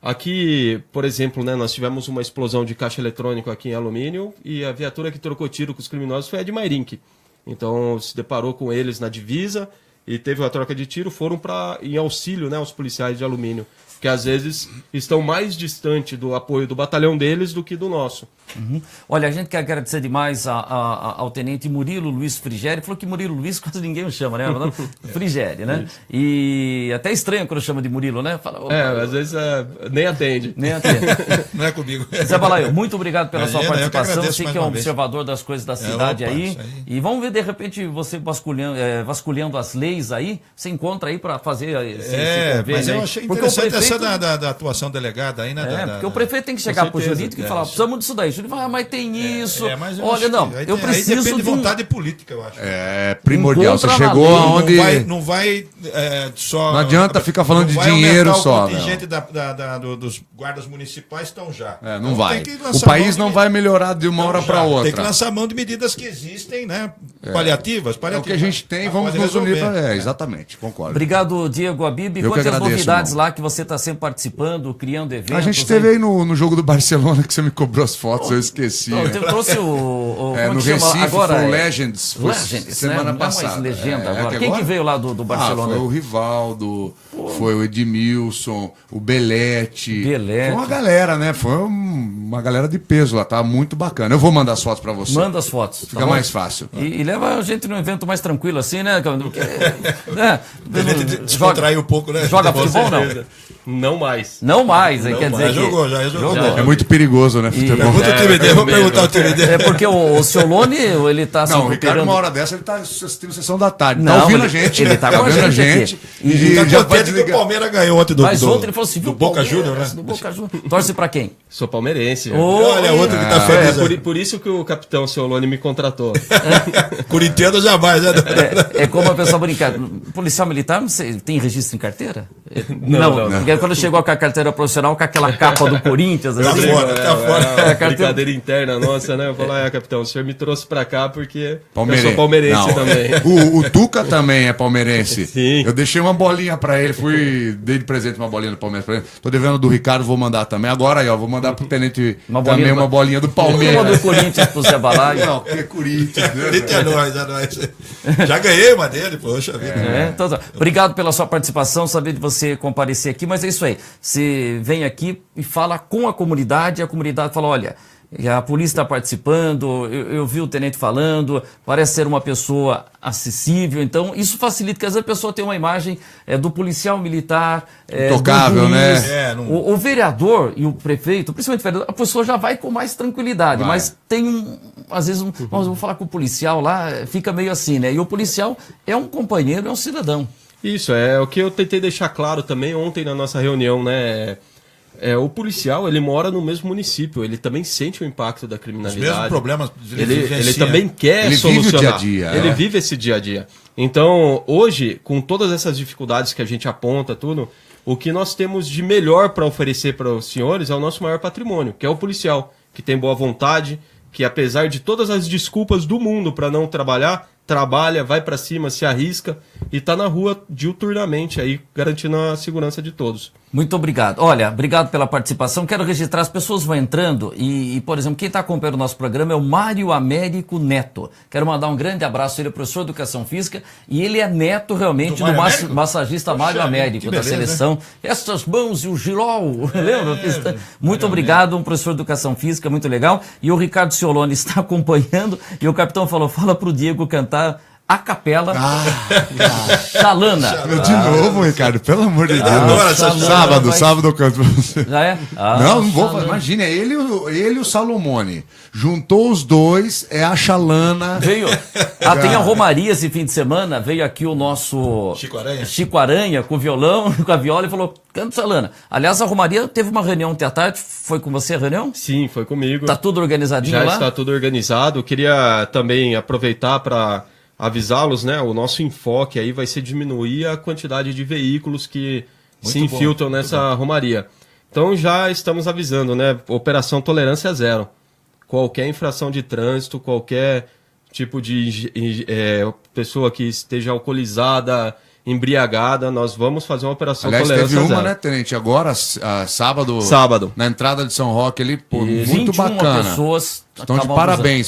aqui, por exemplo, né, nós tivemos uma explosão de caixa eletrônico aqui em Alumínio e a viatura que trocou tiro com os criminosos foi a de Mairinque. Então, se deparou com eles na divisa e teve uma troca de tiro, foram em auxílio, né, aos policiais de Alumínio, que às vezes estão mais distante do apoio do batalhão deles do que do nosso. Olha, a gente quer agradecer demais ao tenente Murilo Luiz Frigeri. Falou que Murilo Luiz quase ninguém o chama, né? Frigeri, né? Isso. E até estranho quando chama de Murilo, né? Fala, às vezes nem atende. Nem atende. Não é comigo. Zé Balaio, muito obrigado pela sua participação. Eu sei que é um observador das coisas da cidade aí. E vamos ver, de repente, você vasculhando as leis aí, você encontra aí para fazer esse convênio. Mas eu aí. achei Porque interessante essa da atuação delegada aí, né? Porque o prefeito tem que chegar para o jurídico e falar, precisamos disso daí. Ele fala, mas tem isso. Mas eu olha, não, eu preciso aí depende de vontade política, eu acho. É primordial. Você chegou aonde... Não vai só... Não adianta ficar falando de dinheiro só. O contingente dos guardas municipais estão já. Não vai. O país não vai melhorar de uma hora para outra. Tem que lançar mão de medidas que existem, né? Paliativas. É o que a gente tem, vamos nos unir para... exatamente, concordo. Obrigado, Diego Abib. Quantas novidades lá que você está sempre participando, criando eventos? A gente esteve aí no jogo do Barcelona que você me cobrou as fotos, eu esqueci. Eu trouxe o no Recife agora, foi o Legends, semana passada. Não é mais legenda agora. Quem que veio lá do Barcelona? Foi o Rivaldo, foi o Edmilson, o Belete. Foi uma galera, né? Foi uma galera de peso lá, tá muito bacana. Eu vou mandar as fotos pra você. Manda as fotos. Fica mais fácil. E leva a gente num evento mais tranquilo assim, né? Porque, descontrair um pouco, né? Joga futebol, não? Não mais. Não mais, quer dizer já jogou. É muito perigoso, né? Futebol. Pergunta o time dele, vou perguntar o time dele. É porque o Ciolone, ele tá... Não, o Ricardo, uma hora dessa, ele tá assistindo a sessão da tarde. Não, tá ouvindo a gente, ele tá ouvindo a gente. E já pode que o Palmeiras ganhou ontem Mas ontem ele falou assim, do Boca Juniors, né? Do Boca Juniors. Torce pra quem? Sou palmeirense. Olha, outro que tá feliz. Por isso que o capitão Ciolone me contratou. Corintiano jamais, né? É como a pessoa brincar. Policial militar, você tem registro em carteira? Não. Porque quando chegou com a carteira profissional, com aquela capa do Corinthians... Tá fora. Brincadeira interna nossa, né? Eu falo, capitão, o senhor me trouxe pra cá porque eu sou palmeirense também. O Tuca também é palmeirense. Sim. Eu deixei uma bolinha pra ele, dei de presente uma bolinha do Palmeiras pra ele. Tô devendo do Ricardo, vou mandar também. Agora aí, ó, vou mandar pro tenente uma bolinha do Palmeiras. Uma do Corinthians pro Zé Balaio. Não, porque é Corinthians. É nóis. Já ganhei uma dele, poxa vida. Então, obrigado pela sua participação, saber de você comparecer aqui, mas é isso aí. Você vem aqui e fala com a comunidade fala, olha, a polícia está participando, eu vi o tenente falando, parece ser uma pessoa acessível, então isso facilita, porque às vezes a pessoa tem uma imagem do policial militar, intocável, né? O vereador e o prefeito, principalmente o vereador, a pessoa já vai com mais tranquilidade, mas tem às vezes, eu vou falar com o policial lá, fica meio assim, né? E o policial é um companheiro, é um cidadão. Isso, é o que eu tentei deixar claro também ontem na nossa reunião, né? O policial, ele mora no mesmo município, ele também sente o impacto da criminalidade. Os mesmos problemas ele também quer solucionar. Vive o dia a dia. Ele vive esse dia a dia. Então, hoje, com todas essas dificuldades que a gente aponta, tudo, o que nós temos de melhor para oferecer para os senhores é o nosso maior patrimônio, que é o policial, que tem boa vontade, que apesar de todas as desculpas do mundo para não trabalhar, trabalha, vai para cima, se arrisca e está na rua diuturnamente aí, garantindo a segurança de todos. Muito obrigado. Olha, obrigado pela participação. Quero registrar, as pessoas vão entrando e por exemplo, quem está acompanhando o nosso programa é o Mário Américo Neto. Quero mandar um grande abraço, ele é professor de Educação Física e ele é neto realmente do massagista Mário Américo, da seleção. Essas mãos e o girol, lembra? Muito obrigado, um professor de Educação Física, muito legal. E o Ricardo Ciolone está acompanhando e o capitão falou, fala para o Diego cantar a capela Xalana. De novo, Ricardo, pelo amor de Deus. Agora, Sábado eu canto pra você. Já é? Não vou fazer. Imagina, ele e o Salomone. Juntou os dois, é a Xalana. Veio. Tem a Romaria esse fim de semana. Veio aqui o nosso Chico Aranha com o violão, com a viola e falou: canta Xalana. Aliás, a Romaria teve uma reunião ontem à tarde. Foi com você a reunião? Sim, foi comigo. Tá tudo organizadinho Já lá? está tudo organizado. Queria também aproveitar para avisá-los, né? O nosso enfoque aí vai ser diminuir a quantidade de veículos que se infiltram nessa romaria. Então já estamos avisando, né? Operação Tolerância Zero. Qualquer infração de trânsito, qualquer tipo de pessoa que esteja alcoolizada, embriagada, nós vamos fazer uma operação Tolerância teve uma, Zero. né, Tenente? Agora, Sábado. Na entrada de São Roque ali, pô, muito 21 bacana. pessoas. Então, de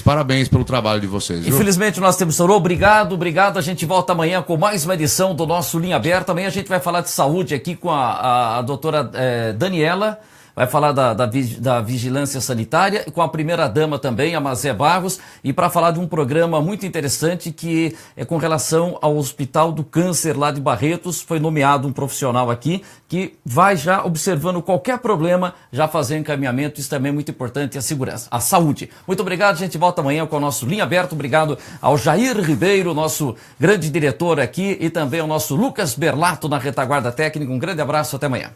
parabéns pelo trabalho de vocês. Viu? Infelizmente, nós temos estourou. Obrigado. A gente volta amanhã com mais uma edição do nosso Linha Aberta. Amanhã a gente vai falar de saúde aqui com a doutora Daniela. Vai falar da vigilância sanitária e com a primeira-dama também, a Mazé Barros, e para falar de um programa muito interessante que é com relação ao Hospital do Câncer lá de Barretos. Foi nomeado um profissional aqui que vai já observando qualquer problema, já fazer encaminhamento. Isso também é muito importante, a segurança, a saúde. Muito obrigado, a gente volta amanhã com o nosso Linha Aberta. Obrigado ao Jair Ribeiro, nosso grande diretor aqui, e também ao nosso Lucas Berlato na retaguarda técnica. Um grande abraço, até amanhã.